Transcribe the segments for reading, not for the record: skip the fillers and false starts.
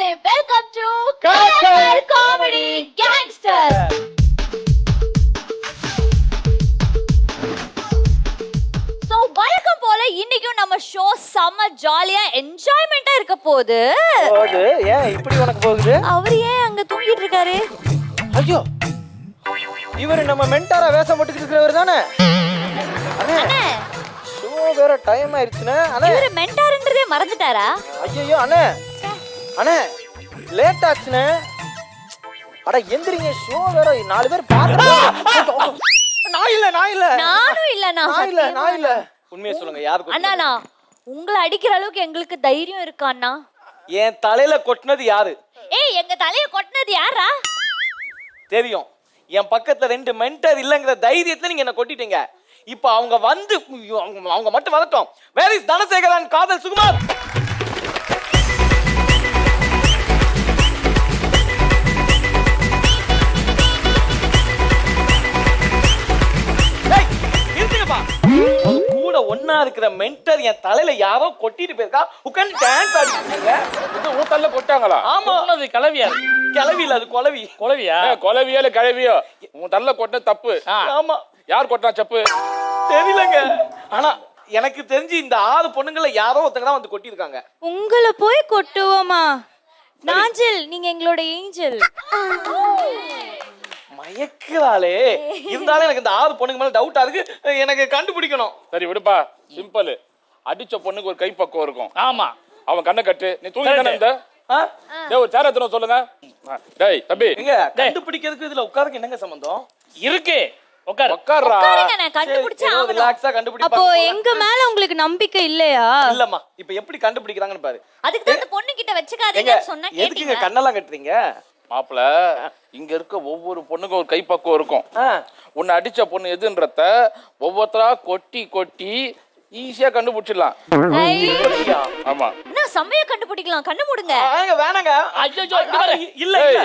Welcome to Color Comedy Gangsters. So வழக்கம் போல இன்னைக்கும் நம்ம ஷோ செம்ம ஜாலியா என்ஜாய்மெண்டா இருக்க போகுது. ஏன் இப்படி உனக்கு போகுது? அவர் ஏன் அங்க தூங்கிட்டு இருக்காரு? ஐயோ, இவரு நம்ம மென்டாரா வேஷம் போட்டுக்கிட்டு இருக்கிறவர் தானே? அண்ணே, ஷோ வேற டைம் ஆயிடுச்சுனே. அண்ணே, இவரு மென்டார்ன்றதே மறந்துட்டாரா? ஐயோ அண்ணே, அண்ணே லேட் ஆச்சுனே. அட எந்திரிங்க, ஷோ வேற 4 பேர் பாத்துட்டு. நான் இல்ல நானும் இல்ல. நான் இல்ல. உண்மையை சொல்லுங்க, யாருக்கு? அண்ணா, உங்களை அடிக்கிற அளவுக்கு எங்களுக்கு தைரியம் இருக்கா அண்ணா? என் தலையில கொட்டினது யாரு? ஏய், எங்க தலைய கொட்டினது யாரா? தெரியும். என் பக்கத்துல 2 மென்டர் இல்லங்கிற தைரியத்துல நீங்க என்ன கொட்டிட்டீங்க. இப்ப அவங்க வந்து அவங்க மட்டும் வரட்டும். வேர் இஸ் தனசேகரன் காதல் சுகுமார்? கூட ஒன்னா இருக்கிற மென்டர் என் தலையில யாரோ கொட்டிட்டு போயிருக்கா. உட்கார்ந்து டான்ஸ் ஆடிட்டு உன் தள்ள கொட்டாங்களா? ஆமா, அது கலவியா? கிளவியில அது கொலவி. கொலவியா? கொலவியா இல்ல கலவியோ? உன் தள்ள கொட்ட தப்பு. ஆமா. யார் கொட்டா செப்பு? தெரியலங்க. ஆனா எனக்கு தெரிஞ்சு இந்த 6 பொண்ணுங்கள யாரோ ஒருத்தங்க தான் வந்து கொட்டி இருக்காங்க. உங்களை போய் கொட்டுவோமா? நாஞ்சல், நீங்க எங்களோட ஏஞ்சல். மயக்குறாளே. இருந்தாலும் எனக்கு இந்த 6 பொண்ணுங்க மேல டவுட்டா இருக்கு. எனக்கு கண்டுபிடிக்கணும். சரி விடுப்பா, சிம்பிள். அடிச்ச பொண்ணுக்கு ஒரு கைப்பக்குவம் இருக்கும். ஆமா, அவன் கண்ணை கட்டு. நீ தூங்கி தானே இந்த டேய் ஒரு சேர எடுத்துட்டு சொல்லுங்க. டேய் தம்பி, எங்க கண்டுபிடிக்கிறதுக்கு இதுல உட்கார்றதுக்கு என்னங்க சம்பந்தம் இருக்கு? உட்கார்றா. நான் கண்டுபிடிச்சா ரிலாக்ஸா கண்டுபிடிப்பா. அப்போ எங்க மேல உங்களுக்கு நம்பிக்கை இல்லையா? இல்லம்மா, இப்போ எப்படி கண்டுபிடிக்கறாங்கன்னு பாரு. அதுக்கு தான் அந்த பொண்ணு கிட்ட வெச்சுக்காதீங்கன்னு சொன்னா கேட்டீங்க. எதுக்குங்க கண்ணெல்லாம் கட்டுறீங்க? மாப்ள, இங்க இருக்க ஒவ்வொரு பொண்ணுக்கும் ஒரு கைப்பக்குவம் இருக்கும். உன்னை அடிச்ச பொண்ணு எதுன்றத ஒவ்வொருத்தரா கொட்டி கொட்டி ஈஸியா கண்டுபிடிச்சிடலாம். ஆமா, நான் செம்மையா கண்டுபிடிக்கலாம். கண்ணு மூடுங்க. வேணாங்க. ஐயோ இல்ல இல்ல,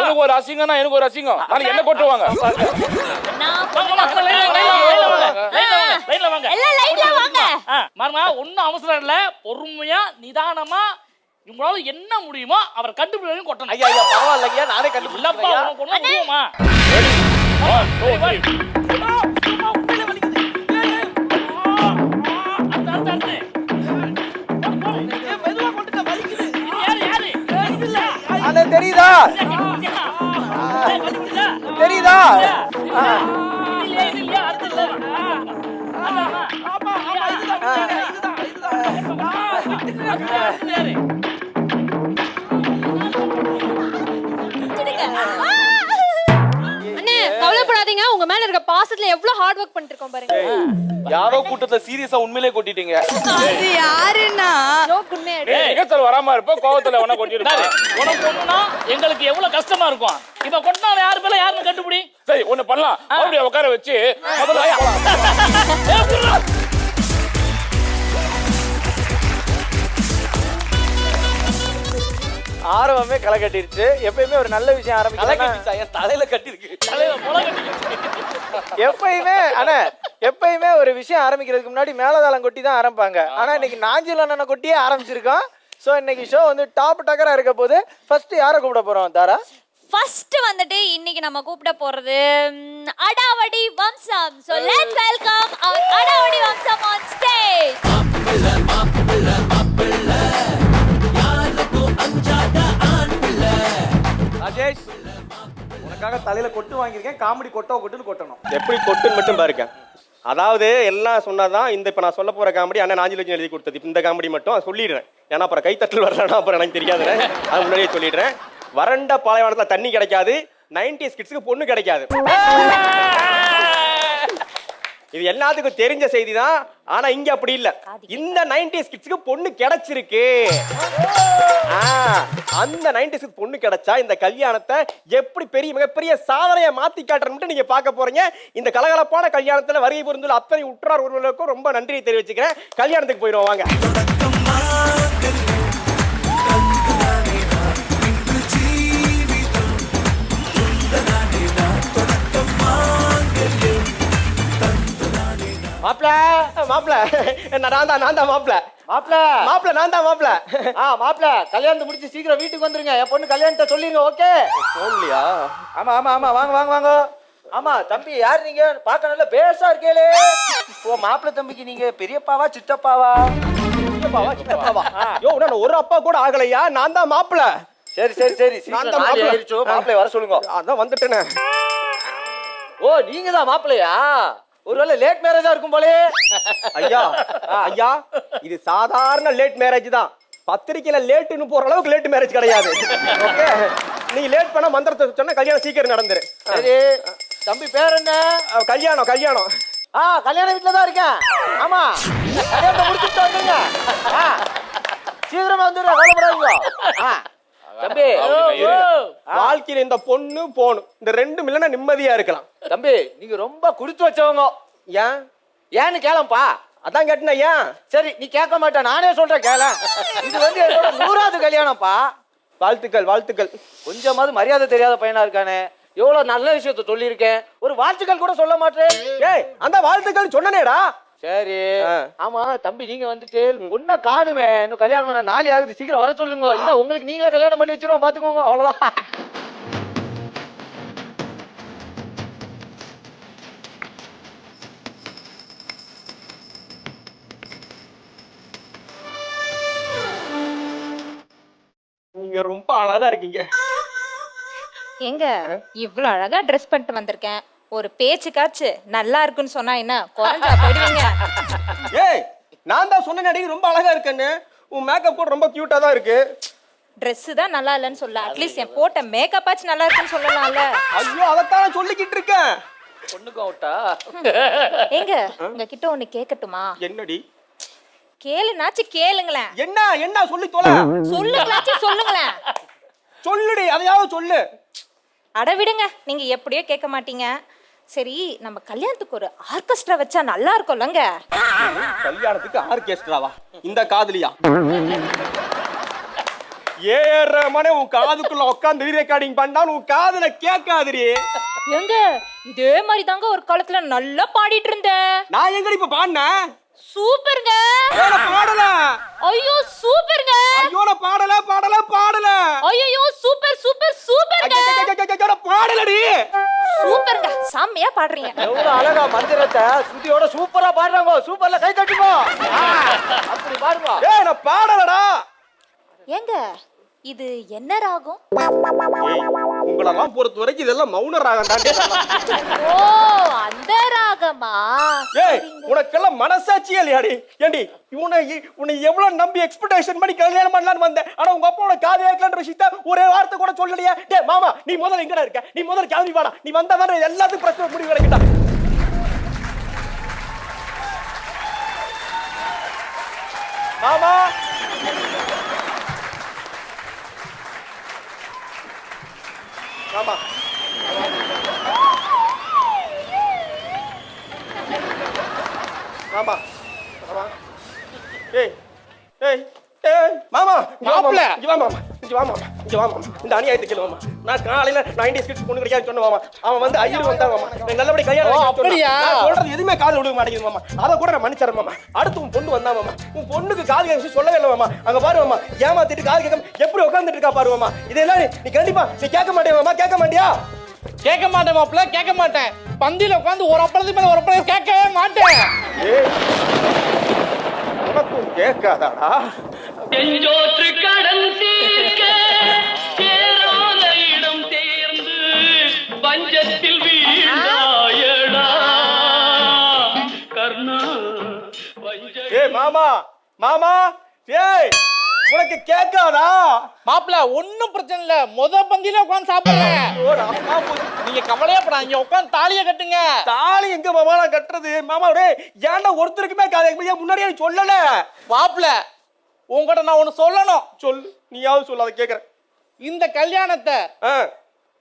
எனக்கு ஒரு அசிங்கம்னா எனக்கு ஒரு அசிங்கம். நான் என்ன கொட்டுவாங்க? ஒன்னும் அவசரம் இல்ல, பொறுமையா நிதானமா உங்களால என்ன முடியுமோ அவர் கண்டுபிடிக்கணும் கொட்டணும். ஐயா ஐயா பரவாயில்லையா, நானே கண்டுபிடிச்சேன். தெரியுதா? தெரியுதா? அண்ணே கவலைப்படாதீங்க, உங்க மேல இருக்க பாசத்துல எவ்வளவு ஹார்ட் ஒர்க் பண்ணிட்டு இருக்கோம் பாருங்க. யாரோ கூட்டத்துல சீரியஸா உண்மையிலே கொட்டிட்டீங்க. அது யாருன்னா ஜோக்குமே நிகழ்ச்சல் வராம இருப்ப கோவத்துல உன கொட்டிருக்காரு. உனக்கு ஒண்ணுனா எங்களுக்கு எவ்வளவு கஷ்டமா இருக்கும். இப்ப கொட்டினா யாரு பேல யாருன்னு கண்டுபிடி. சரி ஒண்ணு பண்ணலாம். அப்படியே உட்கார வச்சு முதல்ல ஆரம்பமே களை கட்டிருச்சு. எப்பயுமே ஒரு நல்ல விஷயம் ஆரம்பிச்சா என் தலையில கட்டிருக்கு. எப்பயுமே அண்ணா, எப்பயுமே ஒரு விஷயம் ஆரம்பிக்கிறதுக்கு முன்னாடி மேலதாளம் கொட்டி தான் ஆரம்பிப்பாங்க. ஆனா இன்னைக்கு நாஞ்சில் அண்ணனை கொட்டியே ஆரம்பிச்சிருக்கோம். ஸோ இன்னைக்கு ஷோ வந்து டாப் டக்கரா இருக்க போது. ஃபர்ஸ்ட் யாரை கூப்பிட போறோம் தாரா? ஃபர்ஸ்ட் வந்துட்டு இன்னைக்கு நம்ம கூப்பிட போறது அடாவடி வம்சம். So let's welcome our அடாவடி வம்சம் on stage. ராஜேஷ், உனக்காக தலையில கொட்டு வாங்கியிருக்கேன். காமெடி கொட்டுன்னு கொட்டணும். எப்படி கொட்டுன்னு மட்டும் பாருங்க. அதாவது எல்லாம் சொன்னாதான் இந்த இப்போ நான் சொல்ல போற காமெடி அண்ணன் நாஞ்சிலட்சுமி எழுதி கொடுத்தது. இந்த காமெடி மட்டும் சொல்லிடுறேன். ஏன்னா அப்புறம் கைத்தட்டல் வரலன்னா அப்புறம் எனக்கு தெரியாதுறேன். அது முன்னாடியே சொல்லிடுறேன். வறண்ட பாலைவனத்தில் தண்ணி கிடைக்காது, 90s கிட்ஸுக்கு பொண்ணு கிடைக்காது. இது எல்லாத்துக்கும் தெரிஞ்ச செய்தி தான். ஆனா இங்க அப்படி இல்ல. இந்த 90s கிட்ஸுக்கு பொண்ணு கிடைச்சிருக்கு. அந்த 90s பொண்ணு கிடைச்சா இந்த கல்யாணத்தை எப்படி மிகப்பெரிய சாதனையை மாத்தி காட்டுறேன்னு நீங்க பார்க்க போறீங்க. இந்த கலகலப்பான கல்யாணத்துல வருகை புரிந்துள்ள அத்தனை உற்றார் உறவுகளுக்கும் ரொம்ப நன்றியை தெரிவிச்சுக்கிறேன். கல்யாணத்துக்கு போயிடுவோம் வாங்க. மாப்பிள மாப்பிள நான் தான் மாப்பிள மாப்பிள மாப்பிள நான் தான் மாப்பிள மாப்பிள கல்யாணத்தை முடிச்சு சீக்கிரம் வீட்டுக்கு வந்துருங்க. என் பொண்ணு கல்யாணத்தை சொல்லிருங்க. ஓகே போன்லையா? ஆமா ஆமா ஆமா வாங்க வாங்க வாங்க. ஆமா தம்பி யார் நீங்க? பார்க்க நல்ல பேசா இருக்கேளே. ஓ மாப்பிள தம்பிக்கு நீங்க பெரியப்பாவா சித்தப்பாவா? சித்தப்பாவா? யோ நான் ஒரு அப்பா கூட ஆகலையா, நான் தான் மாப்பிள. சரி சரி சரி நான் தான் மாப்பிள. மாப்பிளை வர சொல்லுங்க. அதான் வந்துட்டேனே. ஓ நீங்க தான் மாப்பிளையா? ஒருவேளை லேட் மேரேஜா இருக்கும் போலே. ஐயா ஐயா இது சாதாரண லேட் மேரேஜ் தான். பத்திரிக்கையில லேட்டுன்னு போற அளவுக்கு லேட் மேரேஜ் கிடையாது. ஓகே நீ லேட் பண்ண மந்திரத்தை சொன்னா கல்யாணம் சீக்கிரம் நடந்துரு. சரி தம்பி பேர் என்ன? கல்யாணம் கல்யாணம் கல்யாண வீட்டுல தான் இருக்கேன். ஆமா கல்யாணத்தை முடிச்சுட்டு வந்துருங்க. சீக்கிரமா வந்துடுறேன், கவலைப்படாதீங்க. தம்பி வாழ்க்கையில இந்த பொண்ணு போணும், இந்த ரெண்டும் இல்லைன்னா நிம்மதியா இருக்கலாம். தம்பி நீங்க ரொம்ப குடுத்து வச்சவங்க. ஏன் ஏன்னு கேளம்பா. அதான் கேட்டேன். ஏன்? சரி நீ கேட்க மாட்டேன், நானே சொல்றேன் கேள. இது வந்து என்னோட 100வது கல்யாணம்ப்பா. வாழ்த்துக்கள் வாழ்த்துக்கள். கொஞ்சமாவது மரியாதை தெரியாத பையனா இருக்கானே. எவ்வளவு நல்ல விஷயத்த சொல்லியிருக்கேன், ஒரு வாழ்த்துக்கள் கூட சொல்ல மாட்டேன். ஏய் அந்த வாழ்த்துக்கள் சொன்னனேடா. சரி ஆமா தம்பி நீங்க வந்துட்டு ஒன்னும் காணுமே, இன்னும் கல்யாணம் பண்ண 4 ஆகுது, சீக்கிரம் வர சொல்லுங்க. இல்ல உங்களுக்கு நீங்களே கல்யாணம் பண்ணி வச்சிருவோம், பாத்துக்கோங்க. அவ்வளவுதான். நீங்க ரொம்ப அழகா இருக்கீங்க. எங்க இவ்வளவு அழகா ட்ரெஸ் பண்ணிட்டு வந்திருக்கேன், ஒரு பேச்சுக்காச்சு நல்லா இருக்குன்னு சொன்னா என்ன குறைஞ்சா போயிடுவீங்க? ஏய் நான் தான் சொன்னேனே ரொம்ப அழகா இருக்கேன்னு. உன் மேக்கப் கூட ரொம்ப கியூட்டா தான் இருக்கு. ட்ரெஸ் தான் நல்லா இல்லைன்னு சொல்ல, அட்லீஸ்ட் என் போட்ட மேக்கப் ஆச்சு நல்லா இருக்குன்னு சொல்லலாம்ல. ஐயோ அதத்தான் சொல்லிக்கிட்டு இருக்கேன். பொண்ணுக்கும் அவுட்டா? எங்க உங்ககிட்ட ஒண்ணு கேட்கட்டுமா? என்னடி? கேளுனாச்சு கேளுங்களேன். என்ன என்ன சொல்லி தொலை. சொல்லுங்களாச்சு சொல்லுங்களேன். சொல்லுடி, அதையாவது சொல்லு. அட விடுங்க, நீங்க எப்படியோ கேட்க மாட்டீங்க. சரி நம்ம கல்யாணத்துக்கு ஒரு ஆர்கெஸ்ட்ரா வச்சா நல்லா இருக்கும்லங்க? கல்யாணத்துக்கு ஆர்கெஸ்ட்ராவா? இந்த காதுலியா? ஏற மனே உன் காதுக்குள்ள உட்கார்ந்து ரெக்கார்டிங் பண்ணா உன் காதுல கேட்காதுடி. எங்க இதே மாதிரி தாங்க ஒரு காலத்துல நல்லா பாடிட்டு இருந்தேன். நான் எங்கடி இப்ப பாடினேன்? சூப்பர்ங்க. பாடல. ஐயோ சூப்பர்ங்க. ஐயோ நான் பாடல. ஐயோ சூப்பர் சூப்பர் சூப்பர்ங்க. பாடலடி. சூப்பர்ங்க, செம்மையா பாடுறீங்க. எவ்வளவு அழகா மந்திரத்தை சுத்தியோட சூப்பரா பாடுறாங்க. சூப்பர்ல கை தட்டுங்க. அப்படி பாருங்க. ஏய் நான் பாடலடா. ஏங்க இது என்ன ராகம்? உங்களெல்லாம் பொறுத்த வரைக்கும் இதெல்லாம் மௌன ராகம் தான். ஓ அந்த ராகமா? ஏய் உனக்கெல்லாம் மனசாட்சியே இல்லையாடி? ஏண்டி உன்னை எவ்வளவு நம்பி எக்ஸ்பெக்டேஷன் பண்ணி கல்யாணம் பண்ணலாம்னு வந்தேன். ஆனா உங்க அப்பா உனக்கு காது கேட்கலன்ற விஷயத்த ஒரே வார்த்தை கூட சொல்லலையா? டேய் மாமா நீ முதல்ல எங்கடா இருக்க? நீ முதல்ல கிளம்பி வாடா. நீ வந்தா எல்லாத்துக்கும் பிரச்சனை முடிவு கிடைக்கட்டா. மாமா மாமா மாமா மாமா ஏய் ஏய் ஏய் மாமா மாப்ள. இங்க வா மாமா இங்க வா மாமா இங்க வா மாமா. இந்த அநியாயத்தை கேளு மாமா. நான் காலையில 90s கிட்ஸ் பொண்ணு கிடைக்காது சொன்ன மாமா. அவன் வந்து ஐயர் வந்தான் மாமா. நான் நல்லபடி கல்யாணம் பண்ணி அப்படியா? நான் சொல்றது எதுவுமே காதுல விட மாட்டேங்குது மாமா. அத கூட நான் மன்னிச்சறேன் மாமா. அடுத்து உன் பொண்ணு வந்தா மாமா. உன் பொண்ணுக்கு காது கேட்க சொல்லவே இல்லை மாமா. அங்க பாரு மாமா, ஏமாத்திட்டு காது கேட்காம எப்படி உட்கார்ந்துட்டு இருக்கா பாரு மாமா. இதெல்லாம் நீ கண்டிப்பா நீ கேட்க மாட்டே மாமா. கேட்க மாட்டியா? கேட்க மாட்டேன் மாப்பிள்ள, கேட்க மாட்டேன். பந்தியில உட்காந்து ஒரு அப்பளத்துக்கு மேல ஒரு அப்பளம் கேட்கவே மாட்டேன். ஏய் உனக்கும் கேட்காதாடா? செஞ்சோற்று கடன் தீர்க்க சேராத இடம் தேர்ந்து பஞ்சத்தில் வீழ்ந்தாயடா கர்ணா. ஏய் மாமா மாமா ஏய் உனக்கு கேட்காதா? மாப்பிள்ள ஒண்ணும் பிரச்சனை இல்ல, பந்தியில உட்காந்து சாப்பிடுறேன். நீங்க கவலையே படாதீங்க, உட்காந்து தாலியை கட்டுங்க. தாலி எங்க மாமா நான் கட்டுறது? மாமா டேய் ஏன்டா ஒருத்தருக்குமே காது முன்னாடியே சொல்லல? மாப்பிள்ள உங்ககிட்ட நான் ஒண்ணு சொல்லணும். சொல்லு, நீயாவது சொல்ல, அதை கேக்குறேன். இந்த கல்யாணத்தை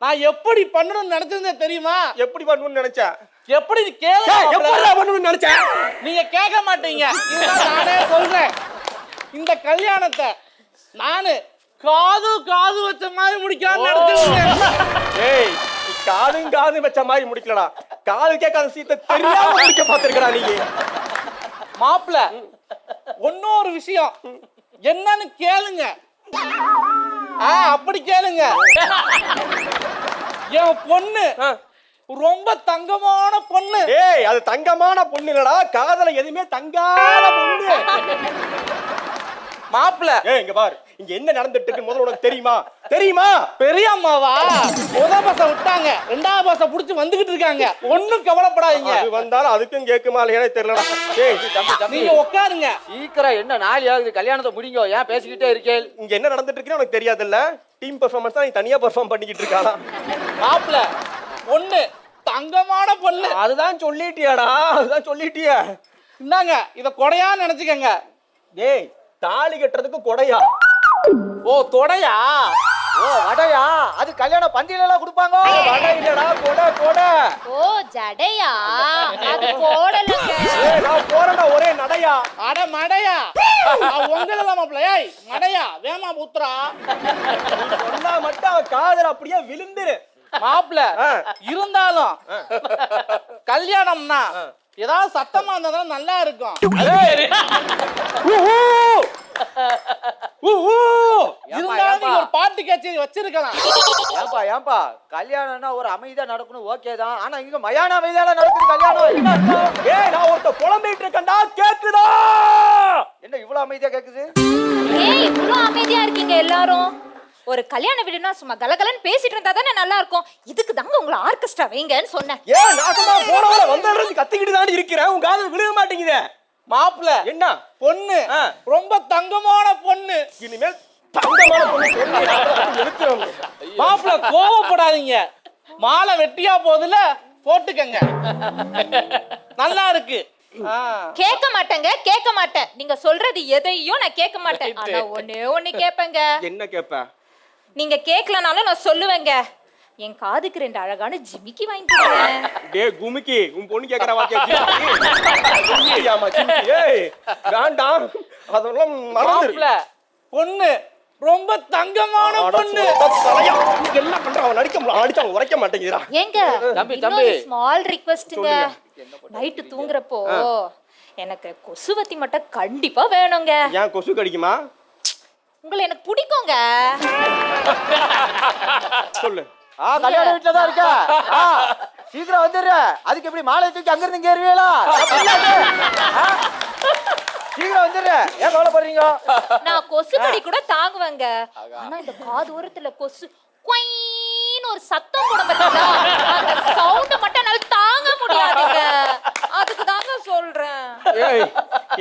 நான் எப்படி பண்ணணும்னு நினைச்சிருந்தேன் தெரியுமா? எப்படி பண்ணணும்னு நினைச்சா? எப்படி கேளு. எப்படி பண்ணணும்னு நினைச்சா? நீங்க கேட்க மாட்டீங்க. இதுதான் நானே சொல்றேன். இந்த கல்யாணத்தை நானு காது வச்ச மாதிரி முடிக்கலாம்னு நினைச்சிருந்தேன். ஏய் நீ காது வச்ச மாதிரி முடிக்கலடா. காது கேட்காத சீத்தை தெரியாம முடிக்க பாத்துருக்கடா நீ. மாப்பிள்ள இன்னொரு விஷயம் என்னன்னு கேளுங்க. அப்படி கேளுங்க. என் பொண்ணு ரொம்ப தங்கமான பொண்ணு. ஏய் அது தங்கமான பொண்ணு இல்லடா, காதல எதுவுமே தங்காத பொண்ணு. மாப்பிள்ள ஏய் இங்க பாரு, இங்க என்ன நடந்துட்டு இருக்கு முதல்ல உனக்கு தெரியுமா? தெரியுமா? பெரிய அம்மாவா முதல் பஸ்ஸ விட்டாங்க, ரெண்டாவது பஸ்ஸ புடிச்சு வந்துகிட்டு இருக்காங்க. ஒண்ணும் கவலைப்படாதீங்க. அது வந்தாலும் அதுக்கும் கேக்குமா இல்லையானே தெரியலடா. ஏய் நீங்க உட்காருங்க. சீக்கிரம் என்ன நாளை ஆகுது, கல்யாணத்தை முடிங்க. ஏன் பேசிக்கிட்டே இருக்கேன்? இங்க என்ன நடந்துட்டு இருக்குன்னு உனக்கு தெரியாதுல்ல? டீம் பெர்ஃபார்மன்ஸ் தான் நீ தனியா பெர்ஃபார்ம் பண்ணிக்கிட்டு இருக்காளா? மாப்பிள்ள பொண்ணு தங்கமான பொண்ணு. அதுதான் சொல்லிட்டியாடா, அதுதான் சொல்லிட்டியா. இந்தாங்க இத கொடையா நினைச்சுக்கங்க. டேய் தாலி கட்டுறதுக்கு கொடையா? ஓ தொடையா? ஓ வடையா? அது கல்யாண பந்தியில எல்லாம் கொடுப்பாங்க. வடை இல்லடா, கொடை கொடை. ஓ ஜடையா, அது போடலங்க. ஏய் நான் போறேன்டா ஒரே நடையா. அட மடையா? உங்களதான் மாப்பிள்ள. ஏய் மடையா வேமா புத்ரா. சொன்னா மட்டும் அவன் காதல் அப்படியே விழுந்துரு. மாப்பிள்ள இருந்தாலும் கல்யாணம்னா ஏதாவது சத்தமா இருந்தா நல்லா இருக்கும். இருந்தாலும் நீங்க ஒரு பாட்டு கச்சேரி வச்சிருக்கலாம். ஏன்பா கல்யாணம்னா ஒரு அமைதியா நடக்கணும், ஓகே தான். ஆனா இங்க மயான அமைதியால நடக்குது கல்யாணம். என்ன அர்த்தம்? ஏய் நான் ஒருத்த புலம்பிட்டு இருக்கேன்டா, கேக்குதா? என்ன இவ்வளவு அமைதியா கேக்குது? ஏய் இவ்ளோ அமைதியா இருக்கீங்க எல்லாரும். ஒரு கல்யாண வீடுனா சும்மா கலகலன்னு பேசிட்டு இருந்தா தானே நல்லா இருக்கும். இதுக்கு தாங்க உங்களை ஆர்கெஸ்ட்ரா வைங்கன்னு சொன்னேன். ஏன் நான் சும்மா போறவள வந்ததுல கத்திக்கிட்டு தான் இருக்கிறேன், உன் காதுல விழுக மாட்டேங்குதே. மாப்பிள்ள என்ன பொண்ணு ரொம்ப தங்கமான பொண்ணு. இனிமேல் தங்கமான பொண்ணு எடுத்துறோம். மாப்பிள்ள கோவப்படாதீங்க. மாலை வெட்டியா போகுதுல போட்டுக்கங்க. நல்லா இருக்கு. கேட்க மாட்டேங்க, கேட்க மாட்டேன். நீங்க சொல்றது எதையும் நான் கேட்க மாட்டேன். ஆனா ஒண்ணு கேட்பேங்க. என்ன கேப்ப? நீங்க கேட்கலனாலும் நான் சொல்லுவேங்க. என் காதுக்கு 2 அழகான ஜிமிக்கி வாங்கி கொடுங்க. டேய் குமிக்கி, உன் பொண்ணு கேக்குற வாக்கியா ஜிமிக்கி? ஆமா ஜிமிக்கி. ஏய் வேண்டாம், அதெல்லாம் மறந்துரு. மாப்பிள்ள பொண்ணு ரொம்ப தங்கமான பொண்ணு. என்ன பண்ற? அவன் அடிச்சா உரைக்க மாட்டேங்கிறா. ஏங்க தம்பி. ஸ்மால் ரிக்வெஸ்ட்ங்க. நைட்டு தூங்குறப்போ எனக்கு கொசுவத்தி மட்டும் கண்டிப்பா வேணுங்க. ஏன் கொசு கடிக்குமா? உங்களை எனக்கு பிடிக்குங்க. சொல்லு. கல்யாண வீட்டுல தான் இருக்க. சீக்கிரம் வந்துடுற. அதுக்கு எப்படி மாலை தூக்கி அங்க இருந்து இங்க ஏறுவீங்களா? சீக்கிரம் வந்துடுற. ஏன் கவலைப்படுறீங்க? நான் கொசு கடி கூட தாங்குவேங்க. ஆனா இந்த காது ஓரத்துல கொசு குயின்னு ஒரு சத்தம் போடும் பார்த்தீங்களா? அந்த சவுண்ட் மட்டும் என்னால தாங்க முடியாதுங்க. அதுக்கு தாங்க சொல்றேன். ஏய்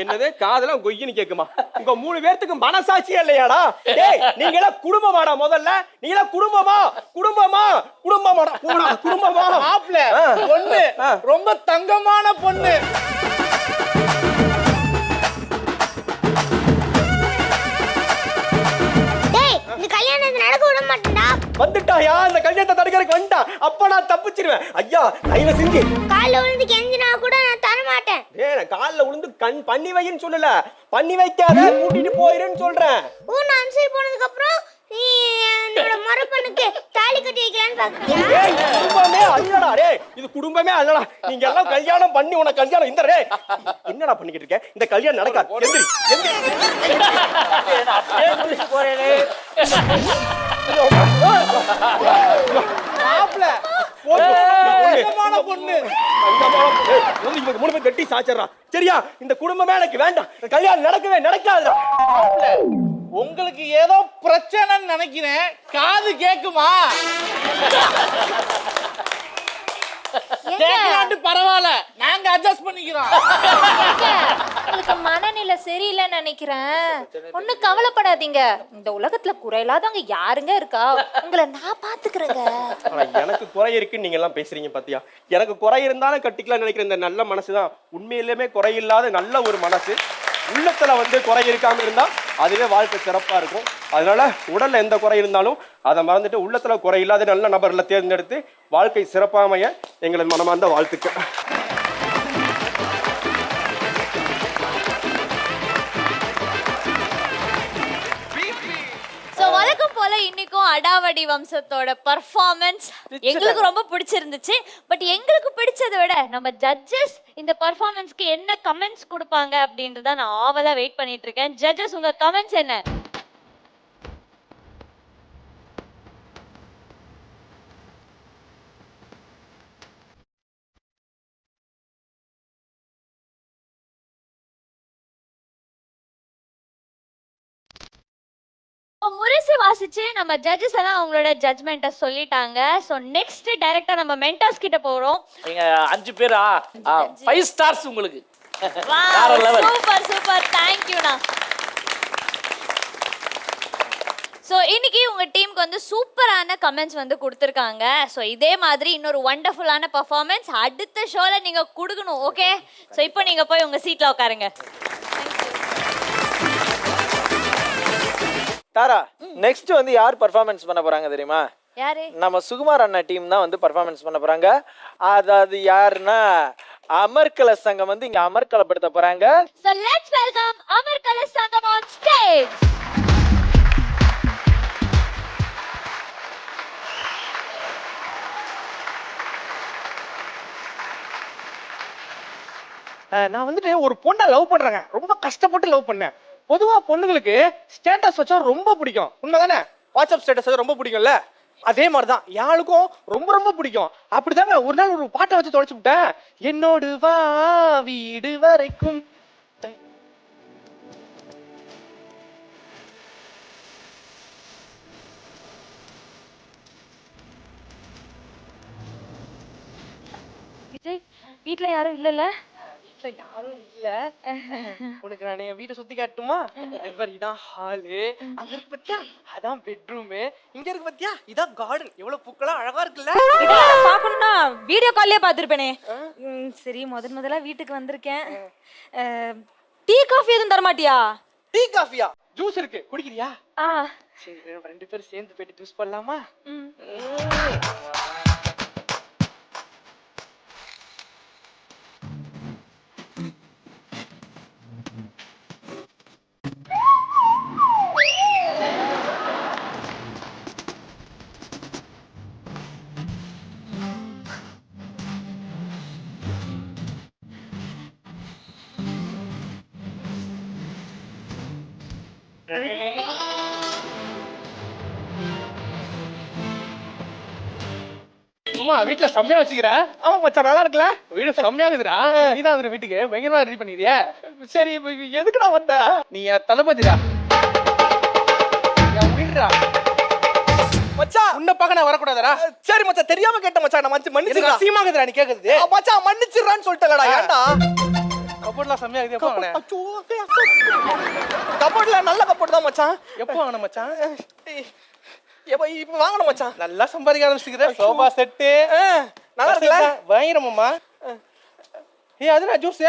என்னது காதெல்லாம் கொய்யின்னு கேக்குமா? உங்க 3 பேர்த்துக்கு மனசாட்சியே இல்லையாடா? டேய் நீங்க எல்லாம் குடும்பமாடா? முதல்ல நீங்க எல்லாம் குடும்பமாடா? போடா குடும்பமா. மாப்பிள்ள பொண்ணு ரொம்ப தங்கமான பொண்ணு. வந்துட்டாயா? இந்த கல்யாணத்தை தடுக்கிறதுக்கு வந்துட்டா. அப்ப நான் தப்பிச்சிருவேன். ஐயா தயவு செஞ்சு கால்ல விழுந்து கெஞ்சினா கூட நான் தர மாட்டேன். ஏய் நான் கால்ல விழுந்து பண்ணி வைன்னு சொல்லல, பண்ணி வைக்காத கூட்டிட்டு போயிருன்னு சொல்றேன். நான் அன்சைட் போனதுக்கு அப்புறம் நீ என்னோட மரப்பனுக்கு தாலி கட்டி வைக்கலான்னு பாக்குறியா? ஏய் குடும்பமே அல்லடா. டேய் இது குடும்பமே அல்லடா. நீங்க எல்லாம் கல்யாணம் பண்ணி உனக்கு கல்யாணம் இந்த டேய் என்னடா பண்ணிக்கிட்டு இருக்க? இந்த கல்யாணம் நடக்காது. எந்திரி மாப்பிள்ள தங்கமான பொண்ணு. இவங்க 3 பேர் வெட்டி சாச்சறா. சரியா? இந்த குடும்பமே எனக்கு வேண்டாம். கல்யாணம் நடக்கவே நடக்காதுடா. உங்களுக்கு ஏதோ பிரச்சனைன்னு நினைக்கிறேன். காது கேக்குமா? கேட்கலாட்டு பரவாயில்ல, நாங்க அட்ஜஸ்ட் பண்ணிக்கிறோம். உங்களுக்கு மனநிலை சரியில்லைன்னு நினைக்கிறேன். ஒண்ணும் கவலைப்படாதீங்க. இந்த உலகத்துல குறையில்லாதவங்க யாருங்க இருக்கா? உங்களை நான் பாத்துக்கிறேங்க. ஆனா எனக்கு குறை இருக்குன்னு நீங்க எல்லாம் பேசுறீங்க பாத்தியா? எனக்கு குறை இருந்தாலும் கட்டிக்கலாம் நினைக்கிற இந்த நல்ல மனசுதான் உண்மையிலுமே குறையில்லாத நல்ல ஒரு மனசு. உள்ளத்துல குறை இருக்காம இருந்தா அதுவே வாழ்க்கை சிறப்பா இருக்கும். அதனால உடல்ல எந்த குறை இருந்தாலும் அதை மறந்துட்டு உள்ளத்துல குறை இல்லாத நல்ல நபர்களை தேர்ந்தெடுத்து வாழ்க்கை சிறப்பாமைய எங்களது மனமார்ந்த வாழ்த்துக்கள். வழக்கம் போல இன்னைக்கும் அடாவடி வம்சத்தோட பர்ஃபார்மன்ஸ் எங்களுக்கு ரொம்ப பிடிச்சிருந்துச்சு. பட் எங்களுக்கு பிடிச்சதை விட நம்ம ஜட்ஜஸ் இந்த பர்ஃபார்மன்ஸ்க்கு என்ன கமெண்ட்ஸ் கொடுப்பாங்க அப்படின்றத நான் ஆவலா வெயிட் பண்ணிட்டு இருக்கேன். ஜட்ஜஸ், உங்க கமெண்ட்ஸ் என்ன? முரசு வாசிச்சு நம்ம ஜட்ஜஸ் எல்லாம் அவங்களோட ஜட்ஜ்மெண்ட்டை சொல்லிட்டாங்க. ஸோ நெக்ஸ்ட் டைரக்டா நம்ம மென்டார்ஸ் கிட்ட போறோம். நீங்க 5 பேரா 5 ஸ்டார்ஸ் உங்களுக்கு. சூப்பர் சூப்பர், தேங்க்யூண்ணா. ஸோ இன்னைக்கு உங்க டீமுக்கு வந்து சூப்பரான கமெண்ட்ஸ் வந்து கொடுத்துருக்காங்க. ஸோ இதே மாதிரி இன்னொரு வண்டர்ஃபுல்லான பர்ஃபார்மன்ஸ் அடுத்த ஷோல நீங்க கொடுக்கணும். ஓகே, ஸோ இப்போ நீங்க போய் உங்க சீட்ல உட்காருங்க. தாரா, நெக்ஸ்ட் வந்து யார் பர்ஃபார்மன்ஸ் பண்ண போறாங்க தெரியுமா? யாரு? நம்ம சுகுமார் அண்ணா டீம் தான் வந்து பர்ஃபார்மன்ஸ் பண்ண போறாங்க. அதாவது யாருன்னா அமர்கல சங்கம் வந்து இங்க அமர்கலப்படுத்த போறாங்க. So let's welcome அமர்கல சங்கம் on stage. நான் வந்துட்டு ஒரு பொண்ணை லவ் பண்றேங்க. ரொம்ப கஷ்டப்பட்டு லவ் பண்ணேன். பொதுவா பொண்ணுங்களுக்கு ஸ்டேட்டஸ் வச்சா ரொம்ப பிடிக்கும். உண்மைதானே? வாட்ஸ்அப் ஸ்டேட்டஸ் வச்சா ரொம்ப பிடிக்கும்ல. அதே மாதிரிதான் யாருக்கும் ரொம்ப ரொம்ப பிடிக்கும். அப்படிதாங்க ஒரு நாள் ஒரு பாட்டை வச்சு தொலைச்சு விட்டேன். என்னோடு வா வீடு வரைக்கும். விஜய், வீட்ல யாரும் இல்லல்ல? யாரும் இல்ல. உனக்கு நான் என் வீட்டை சுத்தி காட்டுமா? இதான் ஹாலு, அங்க இருக்கு பத்தியா அதான் பெட்ரூமு, இங்க இருக்கு பத்தியா இதான் கார்டன். எவ்வளவு பூக்களா அழகா இருக்குல்ல. இதெல்லாம் பார்க்கணும்னா வீடியோ கால்லயே பார்த்திருப்பேனே. சரி, முதல்ல வீட்டுக்கு வந்திருக்கேன். டீ காஃபி எதுவும் தர மாட்டியா? டீ காஃபியா? ஜூஸ் இருக்கு, குடிக்கிறியா? ஆ சரி, 2 பேரும் சேர்ந்து போயிட்டு ஜூஸ் பண்ணலாமா? அம்மா, வீட்டுல செம்மையா வச்சுக்கிற. ஆமா மச்சான், நல்லா இருக்குல்ல? வீடு செம்மையா இருக்குதுடா. நீதான் வந்து வீட்டுக்கு பயங்கரமா ரெடி பண்ணிடுறியா? சரி, எதுக்குடா வந்த? நீ என் தளபதிடா, என் உயிர்டா. மச்சான், உன்னை பார்க்க நான் வரக்கூடாதா? சரி மச்சான், தெரியாம கேட்டேன் மச்சான். நான் மன்னிச்சிடுறா. சீமாக்குதுடா நீ கேக்குறது. மச்சான் மன்னிச்சிடுறான்னு சொல்லிட்டேன்டா. ஏன்டா? கபோர்ட்லாம் செம்மையா இருக்குது. எப்போ வாங்கின? கபோர்ட்ல நல்ல கபோர்ட் தான் மச்சான். எப்போ வாங்கின மச்சான்? எப்போ இப்போ வாங்கணும் மச்சான். நல்லா சம்பாதிக்க ஆரம்பிச்சுக்கிற. சோபா செட்டு நல்லா இருக்குல்ல? பயங்கரமாம்மா. அதுனா ஜூஸ்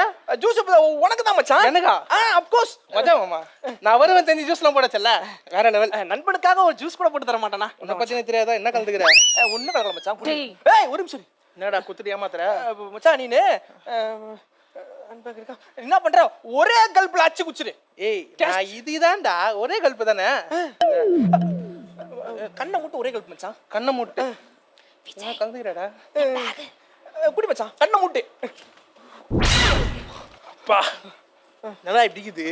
ஜூஸ் உனக்கு தான் மச்சான். எனக்கா? ஆஃப் கோர்ஸ் மச்சான். மாமா, நான் வருவேன் தெரிஞ்சு ஜூஸ்லாம் போடச்சல்ல, வேற லெவல். நண்பனுக்காக ஒரு ஜூஸ் கூட போட்டு தர மாட்டானா? உன்னை பத்தி தெரியாதா? என்ன கலந்துக்கிற? ஒன்றும் கலக்கல மச்சான். ஏய், ஒரு நிமிஷம். என்னடா குத்துட்டு ஏமாத்துற மச்சான்? நீனு என்ன பண்ற? ஒரே கல்ப்ல அச்சு குச்சிரு. ஏய், நான் இதுதான்டா ஒரே கல்ப்பு தானே. கண்ணை மூட்டு ஒரே கல்ப்பு மச்சான். கண்ணை மூட்டு கலந்துக்கிறடா. குடி மச்சான், கண்ணை மூட்டு. அப்பா, நல்லா இப்படிக்குது.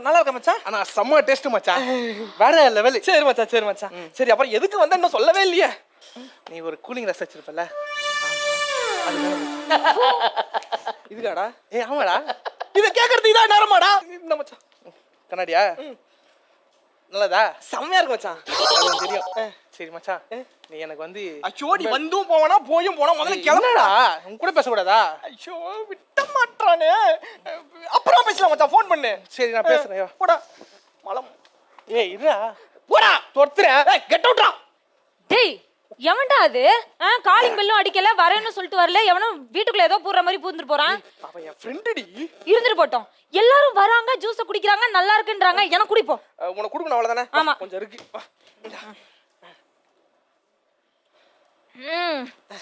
நல்லா இருக்க மச்சான். ஆனா செம்ம டேஸ்ட் மச்சான், வேற லெவல். சரி மச்சான், சரி மச்சான். சரி, அப்புறம் எதுக்கு வந்த இன்னும் சொல்லவே இல்லையே. நீ ஒரு கூலிங் ரசம் வச்சிருப்பல, இதுக்காடா? ஏய் ஆமாடா, இத கேக்குறதுக்கு இதான் நேரமாடா. என்ன மச்சான், கண்ணாடியா? நல்லதா? செம்மையா இருக்கு மச்சான். அது தெரியும். சரி மச்சான், நீ எனக்கு வந்து ஐயோ, நீ வந்தும் போவனா போயும் போனா முதல்ல கிளம்புடா. உன் கூட பேச கூடாதா? ஐயோ, விட்ட மாட்டானே. அப்புறம் பேசலாம் மச்சான், ஃபோன் பண்ணு. சரி, நான் பேசுறேன். போடா மலம். ஏய் இருடா, போடா தொர்த்துற. ஏய் கெட் அவுட்ரா. டேய், எவன்டா அது? காலிங் பெல்லும் அடிக்கல, வரேன்னு சொல்லிட்டு வரல. எவனும் வீட்டுக்குள்ள ஏதோ பூர்ற மாதிரி பூந்துட்டு போறான். அவன் என் ஃப்ரெண்டுடி. இருந்துட்டு போட்டோம். எல்லாரும் வராங்க, ஜூஸ் குடிக்கிறாங்க, நல்லா இருக்குன்றாங்க. எனக்கு குடிப்போம். உனக்கு குடுக்கணும் அவ்வளவுதானே? ஆமா, கொஞ்சம் இருக்கு.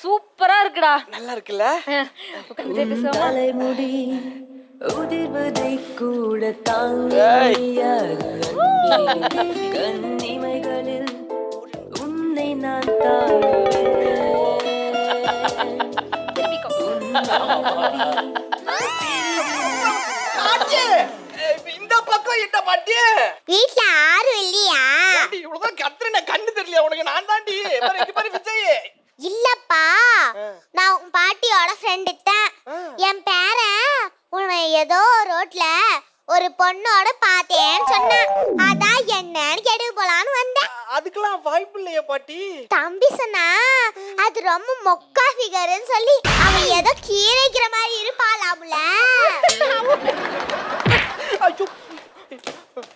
சூப்பரா இருக்குடா. நல்லா இருக்குல்ல? உட்கார்ந்து பேசுவோமா? தலைமுடி உதிர்வதை கூட தாங்கிய கண்ணிமைகளில் நான் தாங்குவேன். இந்த பக்கம் இட்ட பாட்டி வீட்ல யாரும் இல்லையா? இவ்வளவுதான் கத்துறேன் கண்ணு தெரியல உனக்கு. நான் தாண்டி பாரு விஜய். இல்லப்பா, நான் உன் பாட்டியோட ஃப்ரெண்டு தான். என் பேரன் உன்னை ஏதோ ரோட்ல ஒரு பொண்ணோட பார்த்தேன்னு சொன்னான். அதான் என்னன்னு கேட்டு போலான்னு வந்தேன். அதுக்கெல்லாம் வாய்ப்பு இல்லையா பாட்டி? தம்பி சொன்னா அது ரொம்ப மொக்கா ஃபிகர்னு சொல்லி அவன் ஏதோ கீரைக்கிற மாதிரி இருப்பாளாம்ல. ஐயோ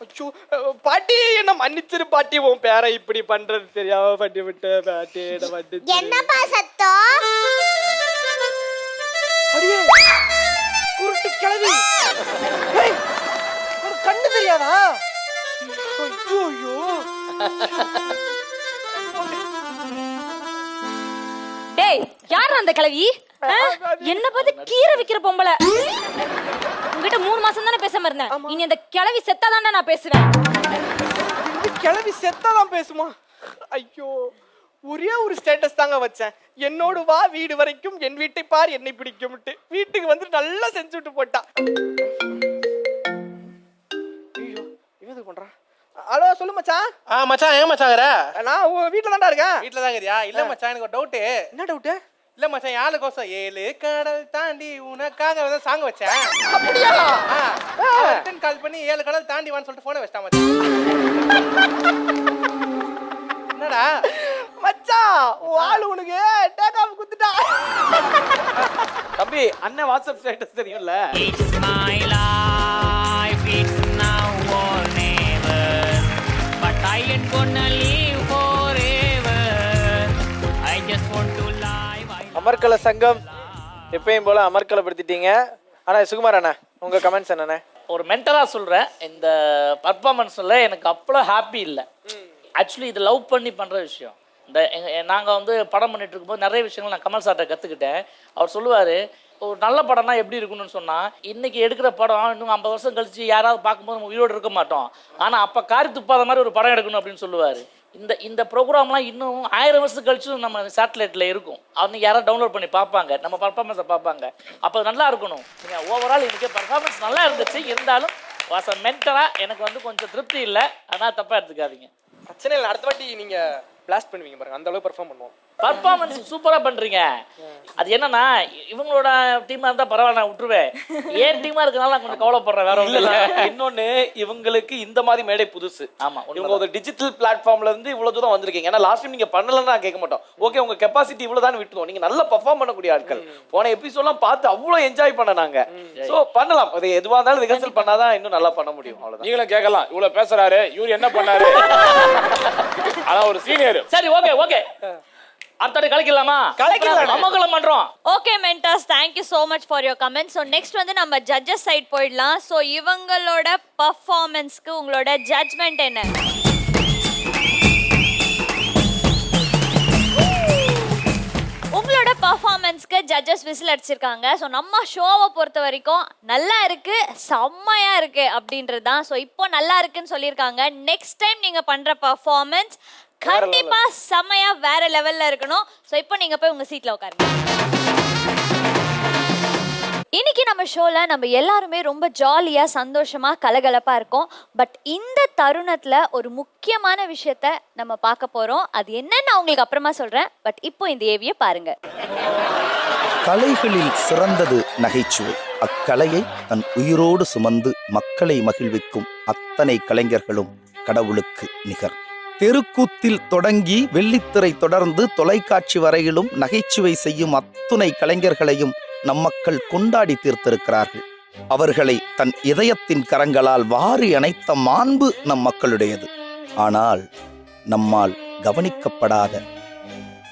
ஐயோ பாட்டி என்ன மன்னிச்சிரு பாட்டி. உன் பேரை இப்படி பண்றது தெரியாம பண்ணி விட்டு பாட்டி. என்னப்பா சத்தம்? அடியே குருட்டு கிளவி. ஏய், உனக்கு கண்ணு தெரியாதா? ஐயோ ஐயோ. டேய், யார் அந்த கிழவி? என்ன பார்த்து கீரை விக்கிற பொம்பளை. உங்ககிட்ட 3 மாசம் தானே பேசாம இருந்தேன். இனி அந்த கிழவி செத்தாதான்டா நான் பேசுவேன். இந்த கிளவி செத்தாதான் பேசுமா? ஐயோ, ஒரே ஒரு ஸ்டேட்டஸ் தாங்க வச்சேன். என்னோடு வா வீடு வரைக்கும், என் வீட்டை பார் என்னை பிடிக்கும்ட்டு. வீட்டுக்கு வந்து நல்லா செஞ்சு விட்டு போட்டா. ஐயோ, இவன் எதுக்கு பண்றான்? ஹலோ சொல்லு மச்சான். மச்சான் எங்க மச்சாங்கற? நான் வீட்டுல தான்டா இருக்கேன். வீட்டுல தான் இருக்கறியா? இல்ல மச்சான், எனக்கு ஒரு டவுட். என்ன டவுட்? இல்ல மச்சான், யாருக்கோசம் 7 கடல் தாண்டி உனக்காக வந்து சாங் வச்சேன். அப்படியா? ரிட்டன் கால் பண்ணி 7 கடல் தாண்டி வான்னு சொல்லிட்டு போனை வச்சிட்டான் மச்சான். என்னடா மச்சான், ஆளு உனக்கு டேட்டா குத்துட்டா. தம்பி, அண்ணன் வாட்ஸ்அப் ஸ்டேட்டஸ் தெரியும்ல? It's my life, it's now or never, but I ain't gonna live forever. I just want to live. அமர்கல சங்கம் எப்பயும் போல அமர்கலப்படுத்திட்டீங்க. ஆனா சுகுமார் அண்ணா, உங்க கமெண்ட்ஸ் என்னண்ணே? ஒரு மென்டலா சொல்றேன், இந்த பர்ஃபார்மன்ஸ்ல எனக்கு அவ்வளோ ஹாப்பி இல்லை. ஆக்சுவலி இது லவ் பண்ணி பண்ற விஷயம். இந்த நாங்கள் வந்து படம் பண்ணிட்டு இருக்கும்போது நிறைய விஷயங்கள் நான் கமல் சார்ட்ட கற்றுக்கிட்டேன். அவர் சொல்லுவார், ஒரு நல்ல படம்னா எப்படி இருக்கணும்னு சொன்னால், இன்றைக்கி எடுக்கிற படம் இன்னும் 50 வருஷம் கழிச்சு யாராவது பார்க்கும்போது நம்ம உயிரோடு இருக்க மாட்டோம். ஆனால் அப்போ காரி துப்பாத மாதிரி ஒரு படம் எடுக்கணும் அப்படின்னு சொல்லுவார். இந்த ப்ரோக்ராம்லாம் இன்னும் 1000 வருஷம் கழிச்சும் நம்ம சேட்டலைட்டில் இருக்கும். அவங்க யாராவது டவுன்லோட் பண்ணி பார்ப்பாங்க, நம்ம பர்ஃபார்மன்ஸை பார்ப்பாங்க. அப்போ நல்லா இருக்கணும். நீங்கள் ஓவரால் இன்றைக்கி பர்ஃபார்மன்ஸ் நல்லா இருந்துச்சு. இருந்தாலும் வாஸ் அ மென்டலாக எனக்கு வந்து கொஞ்சம் திருப்தி இல்லை. ஆனால் தப்பாக எடுத்துக்காதீங்க. பிரச்சனை இல்லை, அடுத்த வாட்டி நீங்க பிளாஸ்ட் பண்ணுவீங்க பாருங்க, அந்த அளவுக்கு பெர்ஃபார்ம் பண்ணுவோம். பர்ஃபார்மன்ஸ் சூப்பரா பண்றீங்க. அது என்னன்னா, இவங்களோட டீமா இருந்தா பரவாயில்ல, நான் விட்டுருவேன். ஏன் டீமா இருக்கனால நான் கொஞ்சம் கவலைப்படுறேன். வேற ஒன்றும் இல்லை. இன்னொன்னு, இவங்களுக்கு இந்த மாதிரி மேடை புதுசு. ஆமா, இவங்க ஒரு டிஜிட்டல் பிளாட்ஃபார்ம்ல இருந்து இவ்வளவு தூரம் வந்திருக்கீங்க. ஏன்னா லாஸ்ட் டைம் நீங்க பண்ணலன்னு நான் கேட்க மாட்டோம். ஓகே, உங்க கெப்பாசிட்டி இவ்வளவுதான் விட்டுருவோம். நீங்க நல்லா பெர்ஃபார்ம் பண்ணக்கூடிய ஆட்கள். போன எபிசோட்லாம் பார்த்து அவ்வளவு என்ஜாய் பண்ண நாங்க. சோ பண்ணலாம். அது எதுவா இருந்தாலும் ரிஹர்சல் பண்ணாதான் இன்னும் நல்லா பண்ண முடியும். அவ்வளவுதான். நீங்களும் கேட்கலாம், இவ்வளவு பேசுறாரு, இவரு என்ன பண்ணாரு? அதான் ஒரு சீனியர். சரி, ஓகே ஓகே, அடுத்த கலக்கலாமா? அமகலம் பண்றோம். Okay mentors, thank you so much for your comments. So next வந்து நம்ம ஜட்ஜஸ் சைடு போயிடலாம். ஸோ இவங்களோட பர்ஃபார்மன்ஸ்க்கு உங்களோட ஜட்ஜ்மெண்ட் என்ன? உங்களோட பர்ஃபார்மன்ஸ்க்கு ஜட்ஜஸ் விசில் அடிச்சிருக்காங்க. ஸோ நம்ம ஷோவை பொறுத்த வரைக்கும் நல்லா இருக்கு, செம்மையா இருக்கு அப்படின்றது தான். ஸோ இப்போ நல்லா இருக்குன்னு சொல்லியிருக்காங்க. நெக்ஸ்ட் டைம் நீங்க பண்ற பர்ஃபார்மன்ஸ் கண்டிப்பா செம்மையா வேற லெவல்ல இருக்கணும். ஸோ இப்போ நீங்க போய் உங்க சீட்ல உட்காருங்க. இன்னைக்கு நம்ம ஷோல நம்ம எல்லாருமே ரொம்ப ஜாலியா சந்தோஷமா கலகலப்பா இருக்கோம். பட் இந்த தருணத்துல ஒரு முக்கியமான விஷயத்த நம்ம பார்க்க போறோம். அது என்னன்னு நான் உங்களுக்கு அப்புறமா சொல்றேன். பட் இப்போ இந்த ஏவியை பாருங்க. கலைகளில் சிறந்தது நகைச்சுவை. அக்கலையை தன் உயிரோடு சுமந்து மக்களை மகிழ்விக்கும் அத்தனை கலைஞர்களும் கடவுளுக்கு நிகர். தெருக்கூத்தில் தொடங்கி வெள்ளித்திரை தொடர்ந்து தொலைக்காட்சி வரையிலும் நகைச்சுவை செய்யும் அத்துணை கலைஞர்களையும் நம் மக்கள் கொண்டாடி தீர்த்திருக்கிறார்கள். அவர்களை தன் இதயத்தின் கரங்களால் வாரி அணைத்த மாண்பு நம் மக்களுடையது. ஆனால் நம்மால் கவனிக்கப்படாத,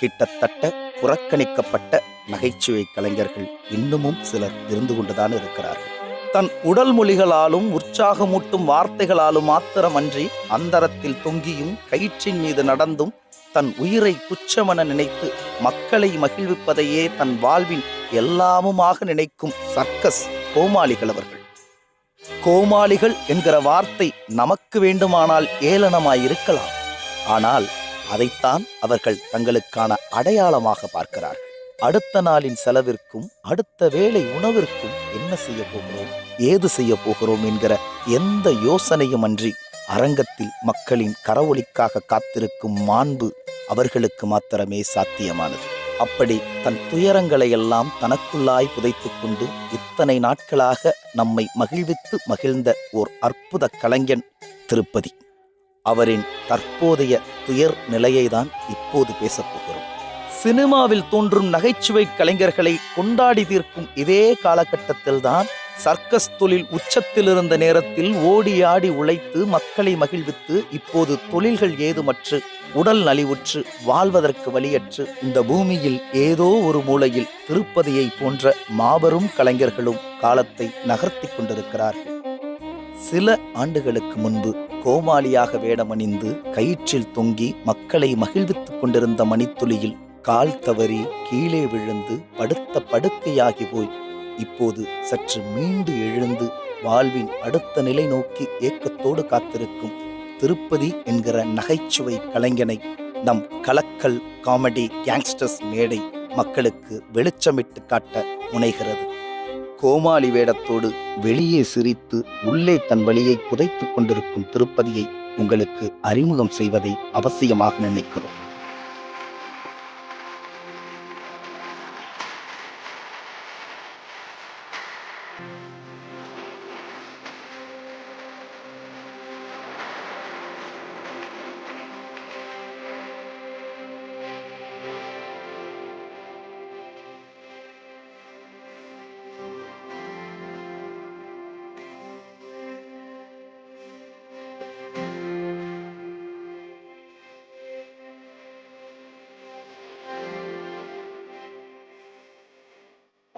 கிட்டத்தட்ட புறக்கணிக்கப்பட்ட நகைச்சுவை கலைஞர்கள் இன்னமும் சிலர் இருந்து கொண்டுதான் இருக்கிறார்கள். தன் உடல் மொழிகளாலும் உற்சாகமூட்டும் வார்த்தைகளாலும் மாத்திரமன்றி அந்தரத்தில் தொங்கியும் கயிற்றின் மீது நடந்தும் தன் உயிரை துச்சமென நினைத்து மக்களை மகிழ்விப்பதையே தன் வாழ்வின் எல்லாமுமாக நினைக்கும் சர்க்கஸ் கோமாளிகள் அவர்கள். கோமாளிகள் என்கிற வார்த்தை நமக்கு வேண்டுமானால் ஏளனமாயிருக்கலாம். ஆனால் அதைத்தான் அவர்கள் தங்களுக்கான அடையாளமாக பார்க்கிறார்கள். அடுத்த நாளின் செலவிற்கும் அடுத்த வேளை உணவிற்கும் என்ன செய்ய போகிறோம், ஏது செய்ய போகிறோம் என்கிற எந்த யோசனையும் அன்றி அரங்கத்தில் மக்களின் கரவொலிக்காக காத்திருக்கும் மாண்பு அவர்களுக்கு மாத்திரமே சாத்தியமானது. அப்படி தன் துயரங்களை எல்லாம் தனக்குள்ளாய் புதைத்துக் கொண்டு இத்தனை நாட்களாக நம்மை மகிழ்வித்து மகிழ்ந்த ஓர் அற்புத கலைஞன் திருப்பதி. அவரின் தற்போதைய துயர் நிலையை தான் இப்போது பேசப்போகிறோம். சினிமாவில் தோன்றும் நகைச்சுவை கலைஞர்களை கொண்டாடி தீர்க்கும் இதே காலகட்டத்தில்தான் சர்க்கஸ் தொழில் உச்சத்தில் இருந்த நேரத்தில் ஓடி ஆடி உழைத்து மக்களை மகிழ்வித்து இப்போது தொழில்கள் ஏதுமற்று உடல் நலிவுற்று வாழ்வதற்கு வழியற்று இந்த பூமியில் ஏதோ ஒரு மூலையில் திருப்பதியை போன்ற மாபெரும் கலைஞர்களும் காலத்தை நகர்த்தி கொண்டிருக்கிறார்கள். சில ஆண்டுகளுக்கு முன்பு கோமாளியாக வேடமணிந்து கயிற்றில் தொங்கி மக்களை மகிழ்வித்துக் கொண்டிருந்த மணித்துளியில் கால் தவறி கீழே விழுந்து படுத்த படுக்கையாகி போய் இப்போது சற்று மீண்டு எழுந்து வாழ்வின் அடுத்த நிலை நோக்கி ஏக்கத்தோடு காத்திருக்கும் திருப்பதி என்கிற நகைச்சுவை கலைஞனை நம் கலக்கல் காமெடி கேங்ஸ்டர்ஸ் மேடை மக்களுக்கு வெளிச்சமிட்டு காட்ட முனைகிறது. கோமாளி வேடத்தோடு வெளியே சிரித்து உள்ளே தன் வழியை புதைத்துக் கொண்டிருக்கும் திருப்பதியை உங்களுக்கு அறிமுகம் செய்வதை அவசியமாக நினைக்கிறோம்.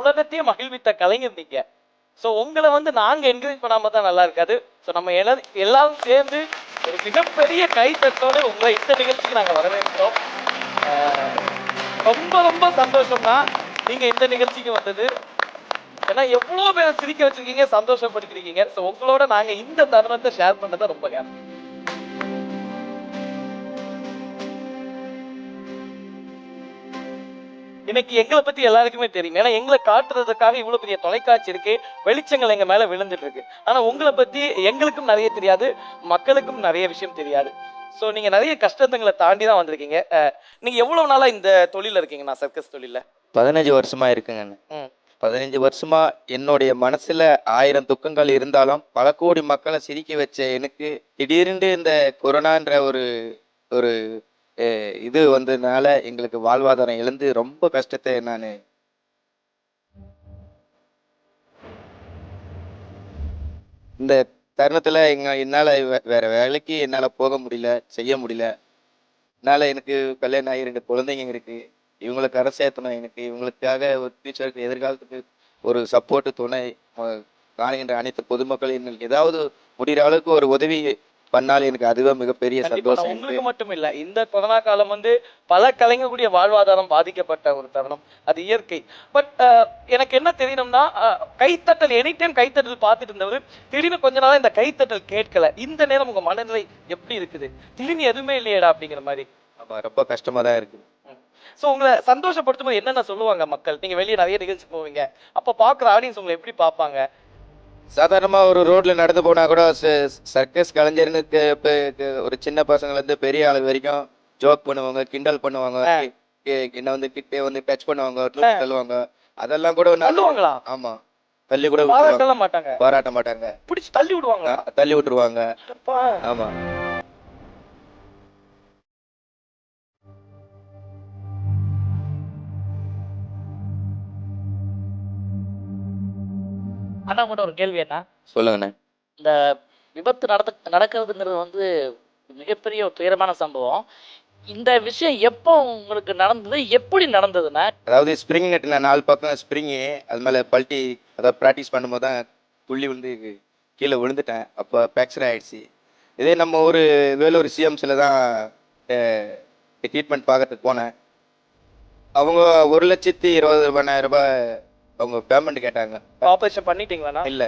உலகத்தையே மகிழ்வித்த கலைஞர் நீங்க. ஸோ உங்களை நாங்க என்கரேஜ் பண்ணாம தான் நல்லா இருக்காது. ஸோ நம்ம எல்லாரும் சேர்ந்து ஒரு மிகப்பெரிய கைத்தட்டோடு உங்களை இந்த நிகழ்ச்சிக்கு நாங்க வரவேற்கிறோம். ரொம்ப ரொம்ப சந்தோஷம்னா நீங்க இந்த நிகழ்ச்சிக்கு வந்தது. ஏன்னா எவ்வளவு பேரை சிரிக்க வச்சிருக்கீங்க, சந்தோஷப்படுத்திருக்கீங்க. ஸோ உங்களோட நாங்க இந்த தருணத்தை ஷேர் பண்ணதான் ரொம்ப ஹாப்பி. இன்னைக்கு எங்களை பத்தி எல்லாருக்குமே தெரியும். ஏன்னா எங்களை காட்டுறதுக்காக இவ்வளவு பெரிய தொலைக்காட்சி இருக்கு, வெளிச்சங்கள் எங்க மேல விழுந்துட்டு இருக்கு. ஆனா உங்களை பத்தி எங்களுக்கும் நிறைய தெரியாது, மக்களுக்கும் நிறைய விஷயம் தெரியாது. ஸோ நீங்க நிறைய கஷ்டங்களை தாண்டி தான் வந்திருக்கீங்க. நீங்க எவ்வளவு நாளா இந்த தொழில இருக்கீங்க? நான் சர்க்கஸ் தொழில 15 வருஷமா இருக்குங்க. 15 வருஷமா என்னுடைய மனசுல 1000 துக்கங்கள் இருந்தாலும் பல கோடி மக்களை சிரிக்க வச்ச எனக்கு திடீர்னு இந்த கொரோனான்ற ஒரு ஒரு இது வந்ததுனால எங்களுக்கு வாழ்வாதாரம் இழந்து ரொம்ப கஷ்டத்தை நான் இந்த தருணத்துல என்னால வேற வேலைக்கு என்னால போக முடியல, செய்ய முடியல. என்னால எனக்கு கல்யாணம் ஆகி 2 குழந்தைங்க இருக்கு. இவங்களுக்கு கரை சேர்த்தணும். எனக்கு இவங்களுக்காக ஒரு ஃபியூச்சருக்கு எதிர்காலத்துக்கு ஒரு சப்போர்ட் துணை காணுகின்ற அனைத்து பொதுமக்கள் ஏதாவது முடிகிற அளவுக்கு ஒரு உதவி பண்ணாலும் எனக்கு அதுவே மிகப்பெரிய சந்தோஷம். உங்களுக்கு மட்டும் இல்ல, இந்த கொரோனா காலம் பல கலைஞர்களுடைய வாழ்வாதாரம் பாதிக்கப்பட்ட ஒரு தருணம். அது இயற்கை. பட் எனக்கு என்ன தெரியணும்னா, கைத்தட்டல் எனி டைம் கைத்தட்டல் பார்த்துட்டு இருந்தவர் திடீர்னு கொஞ்ச நாளா இந்த கைத்தட்டல் கேட்கல. இந்த நேரம் உங்க மனநிலை எப்படி இருக்குது? திடீர்னு எதுவுமே இல்லையடா அப்படிங்கிற மாதிரி. ஆமா, ரொம்ப கஷ்டமா தான் இருக்கு. ஸோ உங்களை சந்தோஷப்படுத்தும் போது என்னென்ன சொல்லுவாங்க மக்கள்? நீங்க வெளியே நிறைய நிகழ்ச்சி போவீங்க, அப்ப பாக்குற ஆடியன்ஸ் உங்களை எப்படி பார்ப்பாங்க? சாதாரணமாக ஒரு ரோட்ல நடந்து போனால் கூட சர்க்கஸ் கலைஞருக்கு ஒரு சின்ன பசங்கள்லேருந்து பெரிய ஆள் வரைக்கும் ஜோக் பண்ணுவாங்க, கிண்டல் பண்ணுவாங்க, என்ன கிட்டே டச் பண்ணுவாங்க, தள்ளுவாங்க. அதெல்லாம் கூட தள்ளுவாங்களா? ஆமா, தள்ளி கூட பாராட்ட மாட்டாங்க, பிடிச்சி தள்ளி விடுவாங்க, தள்ளி விட்டுருவாங்க. ஆமா. அண்ணா கூட ஒரு கேள்வி என்ன சொல்லுங்கண்ணே. இந்த விபத்து நடக்கிறதுங்கிறது மிகப்பெரிய ஒரு துயரமான சம்பவம். இந்த விஷயம் எப்போ உங்களுக்கு நடந்தது, எப்படி நடந்ததுன்னா? அதாவது ஸ்ப்ரிங் நெட்ல 4 பக்கம் ஸ்ப்ரிங்கு, அது மேலே பல்ட்டி, அதாவது ப்ராக்டிஸ் பண்ணும்போது தான் புள்ளி கீழே விழுந்துட்டேன். அப்போ ஃப்ராக்சர் ஆயிடுச்சு. இதே நம்ம ஒரு வேலூர் சிஎம்சியில் தான் ட்ரீட்மெண்ட் பார்க்கறதுக்கு போனேன். அவங்க 1,20,000 ரூபாய் அவங்க பேமெண்ட் கேட்டாங்க. ஆபரேஷன் பண்ணிட்டீங்களா? இல்ல.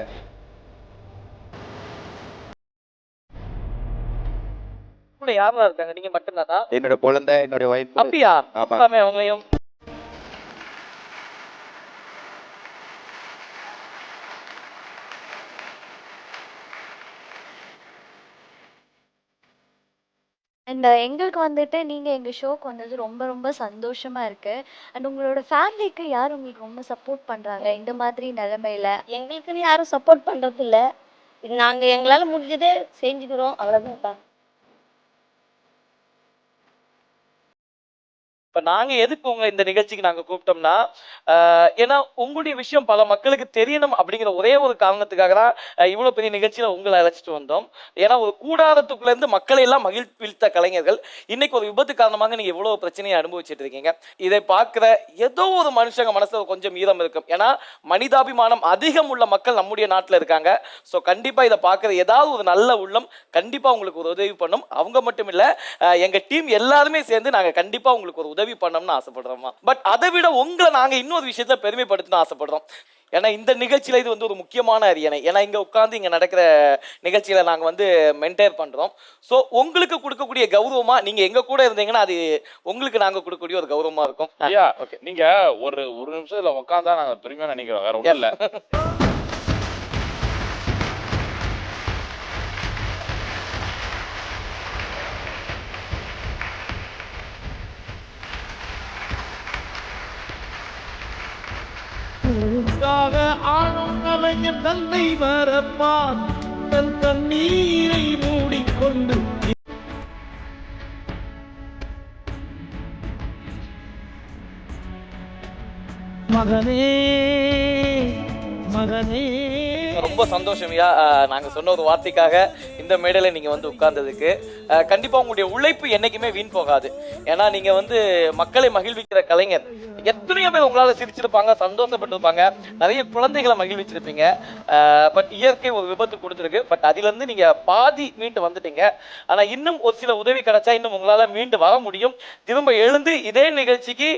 கூட யாரெல்லாம் இருக்காங்க? நீங்க மட்டும்தானா? என்னோட குழந்தை, என்னோட ஒய்ஃப். அப்படியா? ஆமா. அவங்களையும் அண்ட் எங்களுக்கு வந்துட்டு நீங்க எங்க ஷோக்கு வந்தது ரொம்ப ரொம்ப சந்தோஷமா இருக்கு. அண்ட் உங்களோட ஃபேமிலிக்கு யார் உங்களுக்கு ரொம்ப சப்போர்ட் பண்றாங்க இந்த மாதிரி நிலைமையில? எங்களுக்குன்னு யாரும் சப்போர்ட் பண்றது இல்ல. இது நாங்க எங்களால முடிஞ்சதை செஞ்சுக்கிறோம், அவ்வளவுதான். இப்ப நாங்க எதுக்கு உங்க இந்த நிகழ்ச்சிக்கு நாங்க கூப்பிட்டோம்னா, ஏன்னா உங்களுடைய விஷயம் பல மக்களுக்கு தெரியணும் அப்படிங்கிற ஒரே ஒரு காரணத்துக்காக தான் இவ்வளவு பெரிய நிகழ்ச்சியில உங்களை அழைச்சிட்டு வந்தோம். ஏன்னா ஒரு கூடாரத்துக்குள்ள இருந்து மக்களை எல்லாம் மகிழ்வித்த கலைஞர்கள் இன்னைக்கு ஒரு விபத்து காரணமாக நீங்க எவ்வளவு பிரச்சனையை அனுபவிச்சுட்டு இருக்கீங்க. இதை பார்க்கிற ஏதோ ஒரு மனுஷங்க மனசுல கொஞ்சம் ஈரம் இருக்கும். ஏன்னா மனிதாபிமானம் அதிகம் உள்ள மக்கள் நம்முடைய நாட்டுல இருக்காங்க. ஸோ கண்டிப்பா இதை பார்க்கிற ஏதாவது ஒரு நல்ல உள்ளம் கண்டிப்பா உங்களுக்கு ஒரு உதவி பண்ணும். அவங்க மட்டும் இல்ல, எங்க டீம் எல்லாருமே சேர்ந்து நாங்க கண்டிப்பா உங்களுக்கு ஒரு உதவி பண்ணணும்னு ஆசைப்படுறோம். பட் அதை விட உங்களை நாங்க இன்னொரு விஷயத்துல பெருமைப்படுத்தணும் ஆசைப்படுறோம். ஏன்னா இந்த நிகழ்ச்சியில இது வந்து ஒரு முக்கியமான அரியணை. ஏன்னா இங்க உட்கார்ந்து இங்க நடக்கிற நிகழ்ச்சியில நாங்க வந்து மென்டேர் பண்றோம். ஸோ உங்களுக்கு கொடுக்கக்கூடிய கௌரவமா நீங்க எங்க கூட இருந்தீங்கன்னா அது உங்களுக்கு நாங்க கொடுக்கக்கூடிய ஒரு கௌரவமா இருக்கும். ஐயா ஓகே, நீங்க ஒரு நிமிஷத்துல உட்காந்தா நாங்க பெருமையா நினைக்கிறோம், வேற ஒன்றும் இல்ல. ஆளும் தன்னை மறப்பான், தன் தண்ணீரை மூடிக்கொண்டு மகனே மகனே. ரொம்ப சந்தோஷம் ஐயா, நாங்க சொன்ன ஒரு வார்த்தைக்காக இந்த மேடையில நீங்க வந்து உட்கார்ந்ததுக்கு. கண்டிப்பா உங்களுடைய உழைப்பு என்னைக்குமே வீண் போகாது. ஏன்னா நீங்க வந்து மக்களை மகிழ்விக்கிற கலைஞர். எத்தனையோ பேர் உங்களால சிரிச்சிருப்பாங்க, சந்தோஷப்பட்டிருப்பாங்க, நிறைய குழந்தைகளை மகிழ்விச்சிருப்பீங்க. பட் இயற்கை ஒரு விபத்து கொடுத்துருக்கு. பட் அதுல இருந்து நீங்க பாதி மீண்டு வந்துட்டீங்க. ஆனா இன்னும் ஒரு சில உதவி கிடைச்சா இன்னும் உங்களால மீண்டு வர முடியும். திரும்ப எழுந்து இதே நிகழ்ச்சிக்கு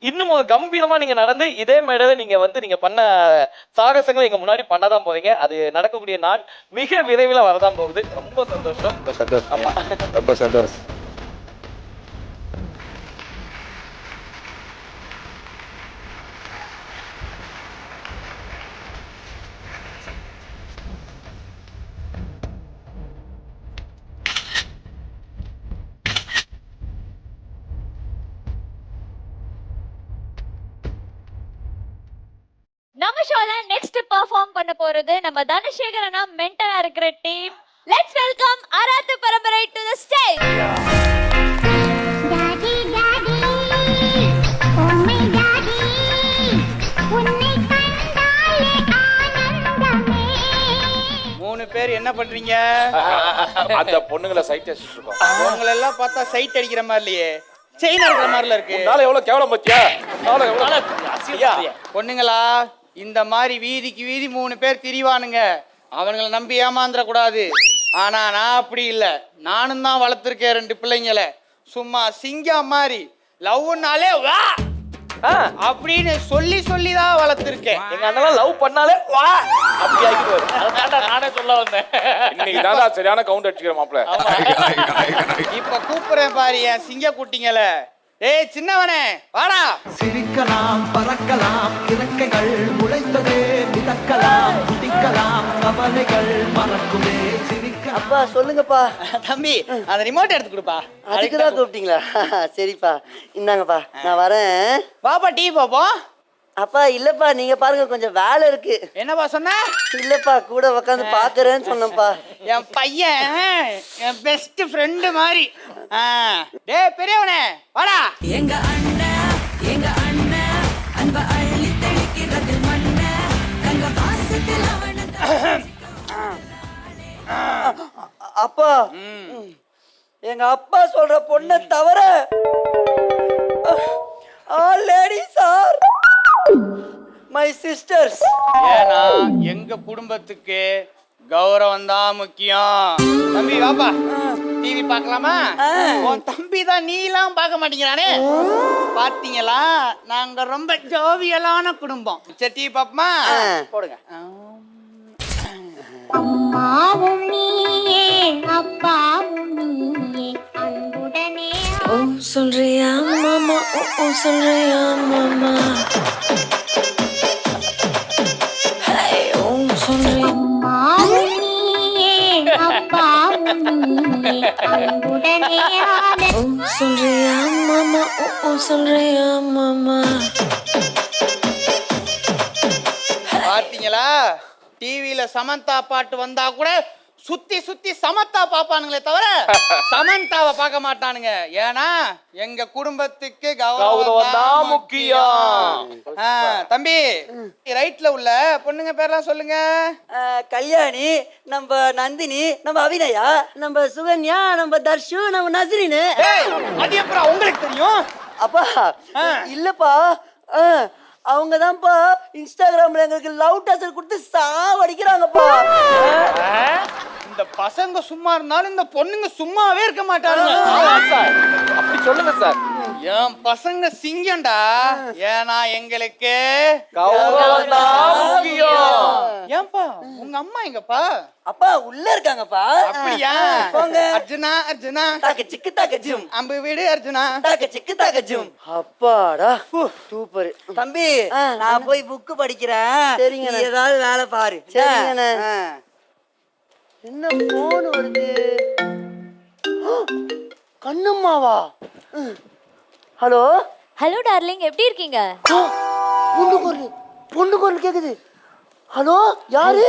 இன்னும் ஒரு கம்பீரமா நீங்க நடந்து இதே மேடையில நீங்க வந்து நீங்க பண்ண சாகசங்களை எங்க முன்னாடி பண்ணதான் போறீங்க. அது நடக்கக்கூடிய நாள் மிக விரைவில் வரதான் போகுது. ரொம்ப சந்தோஷம். ஆமா, ரொம்ப சந்தோஷம். நம்ம ஷோல நெக்ஸ்ட் பெர்ஃபார்ம் பண்ண போறது நம்ம தனசேகர் அண்ணா மென்டரா இருக்கிற டீம். லெட்ஸ் வெல்கம் ஆராத்து பரம்பரை to the stage. Daddy daddy oh my daddy உன்னை கண்டாலே ஆனந்தமே. 3 பேர் என்ன பண்றீங்க? அந்த பொண்ணுங்களை சைட் அடிச்சிட்டு இருக்கோம். உங்களை எல்லாம் பார்த்தா சைட் அடிக்கிற மாதிரி இல்லையே, செயின் அடிக்கிற மாதிரில இருக்கு. உன்னால எவ்வளவு கேவலம் பத்தியா? பொண்ணுங்களா, இந்த மாதிரி வீதிக்கு வீதி 3 பேர் திரிவானுங்க. அவனுங்களை நம்பி ஏமாந்துட கூடாது. ஆனா நான் அப்படி இல்லை. நானும் தான் வளர்த்துருக்கேன் 2 பிள்ளைங்களை. சும்மா சிங்கம் மாதிரி லவ்னாலே வா அப்படின்னு சொல்லி சொல்லி தான் வளர்த்துருக்கேன். எங்க அண்ணன் லவ் பண்ணாலே வா அப்படி ஆகிடுவாரு. அதான் நானே சொல்ல வந்தேன். இன்னைக்கு தான் சரியான கவுண்ட் அடிச்சுக்கிற மாப்பிள்ள. இப்ப கூப்பிடுறேன் பாரு என் சிங்க குட்டிங்கள. ஏய் சின்னவனே வாடா. சிரிக்கலாம், பறக்கலாம், இறக்கைகள் முளைத்ததே, மிதக்கலாம், குதிக்கலாம், கவலைகள் மறக்குமே. அப்பா சொல்லுங்கப்பா. தம்பி அந்த ரிமோட் எடுத்து கொடுப்பா. அதுக்கு தான் கூப்பிட்டீங்களா? சரிப்பா, இந்தாங்கப்பா, நான் வரேன். பாப்பா டீ பாப்போம். அப்பா இல்லப்பா, நீங்க பாருங்க, கொஞ்சம் வேலை இருக்கு. என்னப்பா சொன்ன? இல்லப்பா, கூட உட்காந்து பாக்குறேன்னு சொன்னப்பா. என் பையன் என் பெஸ்ட் ஃப்ரெண்டு மாதிரி. டேய் பெரியவனே வாடா. எங்க அண்ணன் அன்ப அள்ளி தெளிக்கிறது மண்ண தங்க பாசத்தில் அப்பா, எங்க அப்பா சொல்ற பொண்ணை தவிர all ladies R my sisters. ஏன்னா எங்க குடும்பத்துக்கு கௌரவம் தான் முக்கியம். தம்பி வாப்பா, டிவி பார்க்கலாமா? உன் தம்பி தான் நீலாம் பார்க்க மாட்டேங்கிறானே. பாத்தீங்களா, நாங்க ரொம்ப ஜோவியலான குடும்பம். சரி டிவி பாப்பமா? போடுங்க. அம்மாவும் நீயே அப்பாவும் நீயே சொல்றியா மாமா சொல்றியா மாமா சொல்றியா சொல்றியா மாமா சொல்றியா மாமா. பார்த்தீங்களா, டிவியில சமந்தா பாட்டு வந்தா கூட சுத்தி சுத்தி சமந்தா பாப்பானுங்களே தவிர சமந்தாவை பார்க்க மாட்டானுங்க. ஏன்னா எங்க குடும்பத்துக்கு கௌரவம் தான் முக்கியம். தம்பி, ரைட்ல உள்ள பொண்ணுங்க பேர்லாம் சொல்லுங்க. கல்யாணி, நம்ம நந்தினி, நம்ம அபிநயா, நம்ம சுகன்யா, நம்ம தர்ஷு, நம்ம நஸ்ரின். அது எப்பறம் உங்களுக்கு தெரியும்? அப்பா இல்லப்பா, அவங்க தான்ப்பா இன்ஸ்டாகிராம்ல எங்களுக்கு லவ் டச்சர் கொடுத்து சாவடிக்கிறாங்கப்பா. இந்த பசங்க சும்மா இருந்தாலும் இந்த பொண்ணுங்க சும்மாவே இருக்க மாட்டாங்க. அப்படி சொல்லுங்க சார். என் பசங்க சிங்கம்டா. ஏன்னா எங்களுக்கு கௌரவம் தான் முக்கியம். ஏன்பா உங்க அம்மா எங்கப்பா? அப்பா உள்ள இருக்காங்கப்பா. அப்படியா? போங்க. அர்ஜுனா அர்ஜுனா தாக்க சிக்கு தாக்க ஜும், அம்பு வீடு அர்ஜுனா தாக்க சிக்கு தாக்க ஜும். அப்பாடா சூப்பர். தம்பி நான் போய் புக்கு படிக்கிறேன். சரிங்க. நீ ஏதாவது வேலை பாரு. சரிங்கண்ணே. என்ன போன் வருது? கண்ணம்மாவா? ஹலோ ஹலோ டார்லிங், எப்படி இருக்கீங்க? பொண்ணு குரல் கேக்குது. ஹலோ யாரு?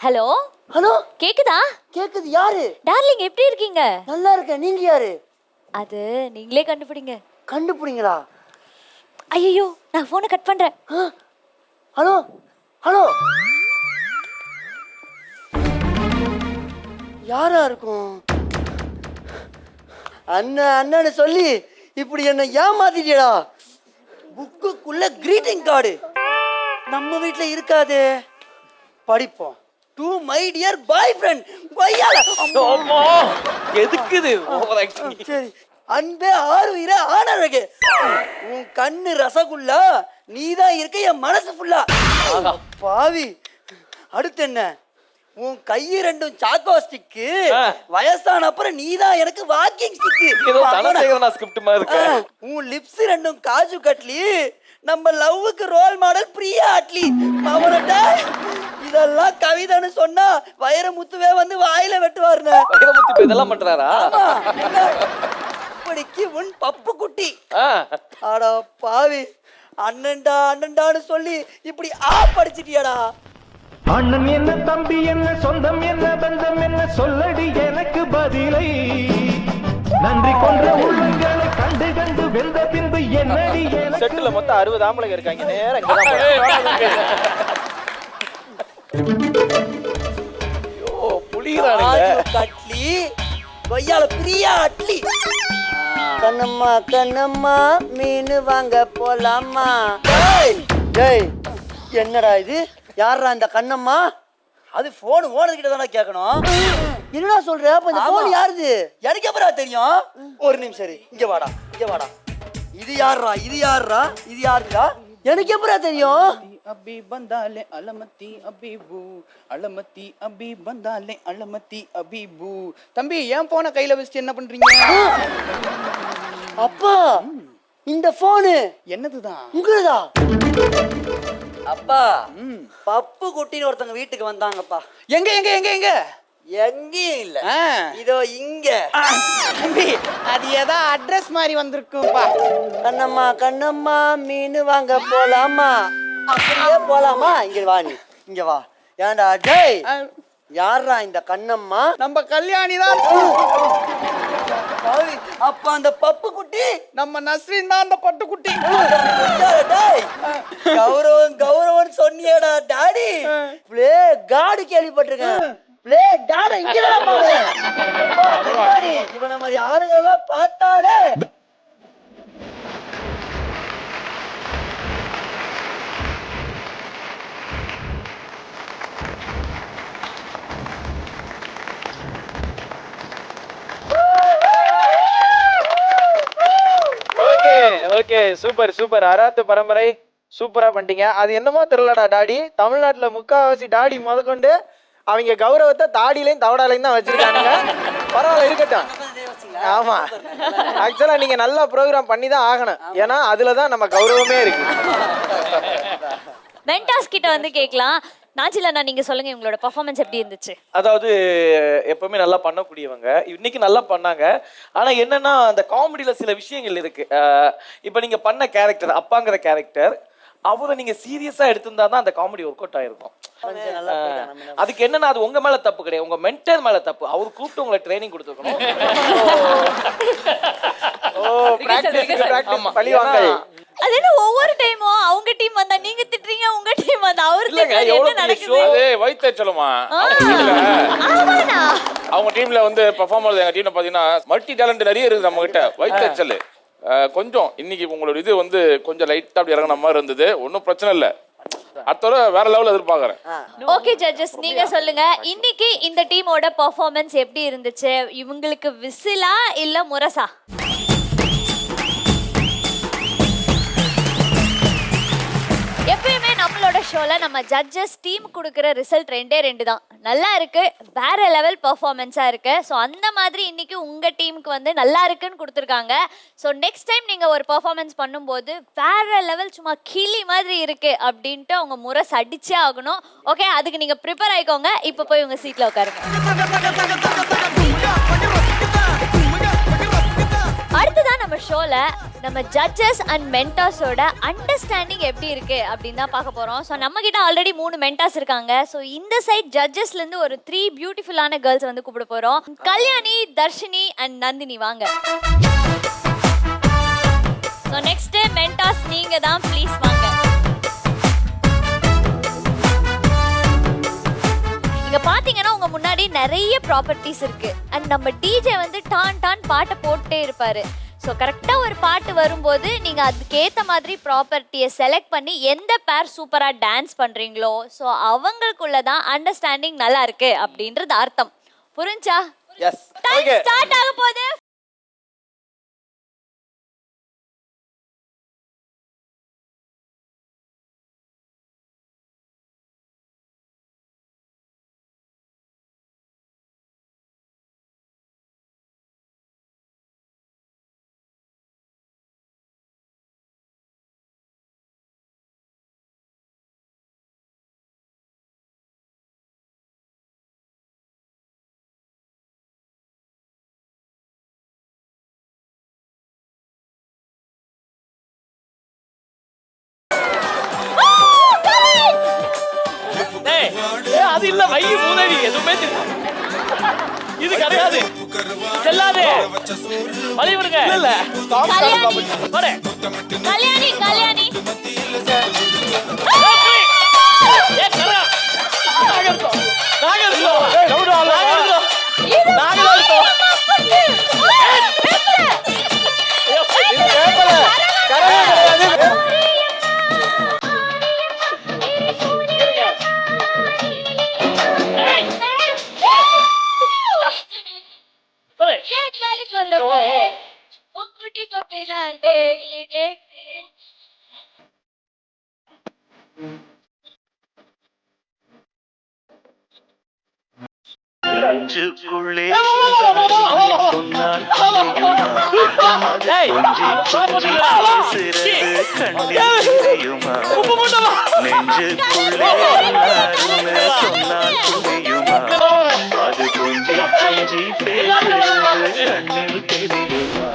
ஹலோ ஹலோ கேக்குதா? கேக்குது. யாரு? டார்லிங் எப்படி இருக்கீங்க? நல்லா இருக்கேன். நீங்க யாரு? அது நீங்களே கண்டுபிடிங்க. கண்டுபிடிங்களா? ஐயோ, நான் போனை கட் பண்றேன். ஹலோ ஹலோ யாரா இருக்கும்? அண்ணன் அண்ணன்னு சொல்லி இப்படி என்ன ஏமாத்திட்டியடா. புக்குக்குள்ள கிரீட்டிங் கார்டு நம்ம வீட்ல இருக்காது. படிப்போம். To my dear boyfriend. எதுக்குது? சரி. அன்பே ஆறுயிர ஆனழகு, உன் கண்ணு ரசகுல்லா, நீதான் இருக்க என் மனசு ஃபுல்லா. பாவி. அடுத்து என்ன? உன் கையை ரெண்டும் சாக்கோ ஸ்டிக்கு, வயசான அப்புறம் நீதான் எனக்கு வாக்கிங் ஸ்டிக்கு. உன் லிப்ஸ் ரெண்டும் காஜு கட்லி, நம்ம லவ்வுக்கு ரோல் மாடல் பிரியா அட்லி. அவனட்ட இதெல்லாம் கவிதைன்னு சொன்னா வைரமுத்துவே வந்து வாயில வெட்டுவாருன்னு. வைரமுத்து இதெல்லாம் பண்றாரா? இப்படிக்கு உன் பப்பு குட்டி. அடா பாவி, அண்ணன்டா அண்ணன்டான்னு சொல்லி இப்படி படிச்சிட்டியாடா. அண்ணன் என்ன, தம்பி என்ன, சொந்தம் என்ன, பந்தம் என்ன, சொல்லடி எனக்கு பதிலை. நன்றி கொன்ற உள்ளங்களை கண்டு கண்டு வெந்த பின்பு என்னடி. செட்டுல மொத்தம் 60 ஆம்பளைங்க இருக்காங்க. நேரம் இங்கதான் கட்லி கொய்யால பிரியா அட்லி. கண்ணம்மா கண்ணம்மா மீன் வாங்க போலாமா. டேய் என்னடா இது? யாரா இந்த கண்ணம்மா? அது போன் ஓனர் கிட்ட தானே கேட்கணும். என்னடா சொல்ற? அப்ப இந்த போன் யாருது? எனக்கு எப்பரா தெரியும்? ஒரு நிமிஷம் சரி, இங்க வாடா இங்க வாடா. இது யாரா? இது யாரா? இது யாருடா? எனக்கு எப்பரா தெரியும்? அபி பந்தாலே அலமத்தி அபிபு, அலமத்தி அபி பந்தாலே அலமத்தி அபிபு. தம்பி, ஏன் போன கையில வச்சுட்டு என்ன பண்றீங்க? அப்பா இந்த போனு என்னதுதான்? உங்களுதா? அப்பா பப்பு குட்டின்னு ஒருத்தங்க வீட்டுக்கு வந்தாங்கப்பா. எங்க எங்க எங்க எங்க? எங்கேயும் இல்ல, இதோ இங்க. தம்பி, அது ஏதோ அட்ரஸ் மாதிரி வந்திருக்கும்பா. கண்ணம்மா கண்ணம்மா மீன் வாங்க போலாமா. அப்படியே போலாமா? இங்க வா, நீ இங்க வா. ஏன்டா டேய், யாரா இந்த கண்ணம்மா? நம்ம கல்யாணி தான். அப்ப அந்த பப்பு குட்டி நம்ம நஸ்ரின் தான். அந்த பட்டு குட்டி. கௌரவம் கௌரவம் சொன்னியடா டாடி. பிளே காடு கேள்விப்பட்டிருக்கேன். பிளே காடு இங்கதான் பாரு. இவன மாதிரி ஆளுங்கெல்லாம் பார்த்தாலே. Okay super super. அராத்து பரம்பரை சூப்பரா பண்ணிட்டீங்க. அது என்னமோ தெரியலடா டாடி, தமிழ்நாட்டுல முக்காவாசி டாடி முதற்கொண்டு அவங்க கௌரவத்தை தாடியிலையும் தவடாலையும் தான் வச்சிருக்காங்க. பரவாயில்ல, இருக்கட்டும். நினைச்சீங்களா? ஆமா ஆக்சுவலா நீங்க நல்லா ப்ரோக்ராம் பண்ணி தான் ஆகணும், ஏன்னா அதுல தான் நம்ம கௌரவமே இருக்கு. மென்டாஸ் கிட்ட வந்து கேட்கலாம். நாச்சிலண்ணா நீங்க சொல்லுங்க, உங்களோட பெர்ஃபார்மன்ஸ் எப்படி இருந்துச்சு? அதாவது எப்பவுமே நல்லா பண்ணக்கூடியவங்க, இன்னைக்கு நல்லா பண்ணாங்க. ஆனா என்னன்னா அந்த காமெடியில சில விஷயங்கள் இருக்கு. இப்போ நீங்க பண்ண கேரக்டர் அப்பாங்கிற கேரக்டர், அவரை நீங்க சீரியஸா எடுத்திருந்தா தான் அந்த காமெடி ஒர்க் அவுட் ஆயிருக்கும். அதுக்கு என்னன்னா அது உங்க மேல தப்பு கிடையாது, உங்க மென்டர் மேல தப்பு. அவர் கூப்பிட்டு உங்களை ட்ரைனிங் கொடுத்துருக்கணும். அது என்ன ஒவ்வொரு டைமும் அவங்க டீம் வந்தா நீங்க திட்டுறீங்க, உங்க டீம் வந்தா அவர் திட்டுறாரு, என்ன நடக்குது? அது வைத்த சொல்லுமா, அவங்க டீம்ல வந்து பெர்ஃபார்மர், எங்க டீம்ல பாத்தீங்கன்னா மல்டி டேலண்ட் நிறைய இருக்கு நம்ம கிட்ட. வைத்தச்சல் கொஞ்சம் இன்னைக்கு உங்களோட இது வந்து கொஞ்சம் லைட்டா அப்படி இறங்கின மாதிரி இருந்தது. ஒன்றும் பிரச்சனை இல்லை, அடுத்த வேற லெவல் எதிர்பார்க்கறேன். ஓகே ஜட்ஜஸ், நீங்க சொல்லுங்க இன்னைக்கு இந்த டீமோட பெர்ஃபார்மன்ஸ் எப்படி இருந்துச்சு? இவங்களுக்கு விசிலா இல்ல முரசா? எப்பயுமே நம்மளோட ஷோல நம்ம ஜட்ஜஸ் டீம் கொடுக்குற ரிசல்ட் ரெண்டு தான், நல்லா இருக்கு, வேற லெவல் பெர்ஃபார்மன்ஸா இருக்கு. ஸோ அந்த மாதிரி இன்னைக்கு உங்க டீமுக்கு வந்து நல்லா இருக்குன்னு கொடுத்துருக்காங்க. ஸோ நெக்ஸ்ட் டைம் நீங்க ஒரு பெர்ஃபார்மன்ஸ் பண்ணும்போது வேற லெவல் சும்மா கிளி மாதிரி இருக்கு அப்படின்ட்டு அவங்க முரசு அடிச்சே ஆகணும். ஓகே, அதுக்கு நீங்க ப்ரிப்பேர் ஆயிக்கோங்க. இப்போ போய் உங்க சீட்ல உட்காருங்க. அடுத்ததான் நம்ம ஷோல நம்ம ஜட்ஜஸ் அண்ட் மென்டாஸோட அண்டர்ஸ்டாண்டிங் எப்படி இருக்கு அப்படின்னு தான் பார்க்க போறோம். ஸோ நம்ம கிட்ட ஆல்ரெடி 3 மென்டாஸ் இருக்காங்க. ஸோ இந்த சைட் ஜட்ஜஸ்ல இருந்து ஒரு 3 பியூட்டிஃபுல்லான கேர்ள்ஸ் வந்து கூப்பிட போறோம். கல்யாணி, தர்ஷினி அண்ட் நந்தினி, வாங்க. ஸோ நெக்ஸ்ட் மென்டாஸ் நீங்க தான், ப்ளீஸ் வாங்க. இங்க பாத்தீங்கன்னா உங்க முன்னாடி நிறைய ப்ராப்பர்ட்டிஸ் இருக்கு. அண்ட் நம்ம டிஜே வந்து டான் டான் பாட்டை போட்டே இருப்பாரு. ஸோ கரெக்டாக ஒரு பாட்டு வரும்போது நீங்கள் அதுக்கேற்ற மாதிரி ப்ராப்பர்ட்டியை செலக்ட் பண்ணி எந்த பேர் சூப்பராக டான்ஸ் பண்ணுறீங்களோ ஸோ அவங்களுக்குள்ள தான் அண்டர்ஸ்டாண்டிங் நல்லா இருக்கு அப்படின்றது அர்த்தம். புரிஞ்சா? எஸ். டைம் ஸ்டார்ட் ஆக போகுது. அது இல்ல வை மூதேவி, எதுவுமே இது கிடையாது, செல்லாதே வழி விடுங்க. இல்ல கல்யாணி, கல்யாணி நெஞ்சுக்குள்ளே சொன்னால் கண்ணில் தெரியுமா, நெஞ்சுக்குள்ளே சொன்னால் புரியுமா, அது கொஞ்சம் கொஞ்சி பேசுறது கண்ணில் தெரியுமா.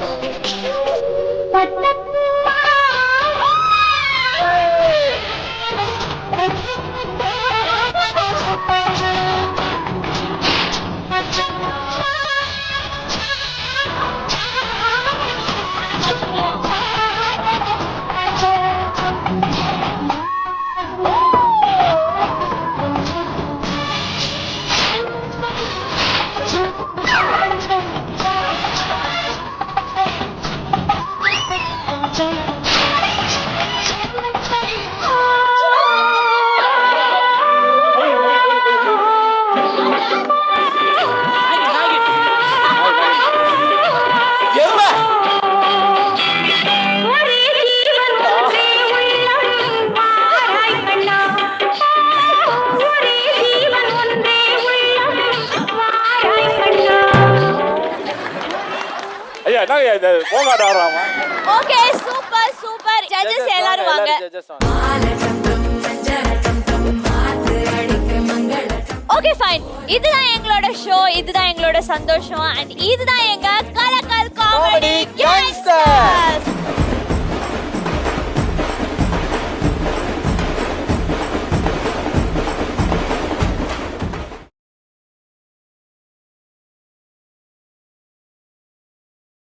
ஐயா என்ன இது போகாட ஆடுறாமா? ஓகே சூப்பர் சூப்பர் ஜட்ஜஸ் எல்லாரும் வாங்க. Okay fine. இதுதான் எங்களோட ஷோ, இதுதான் எங்களோட சந்தோஷம், அண்ட் இதுதான் எங்க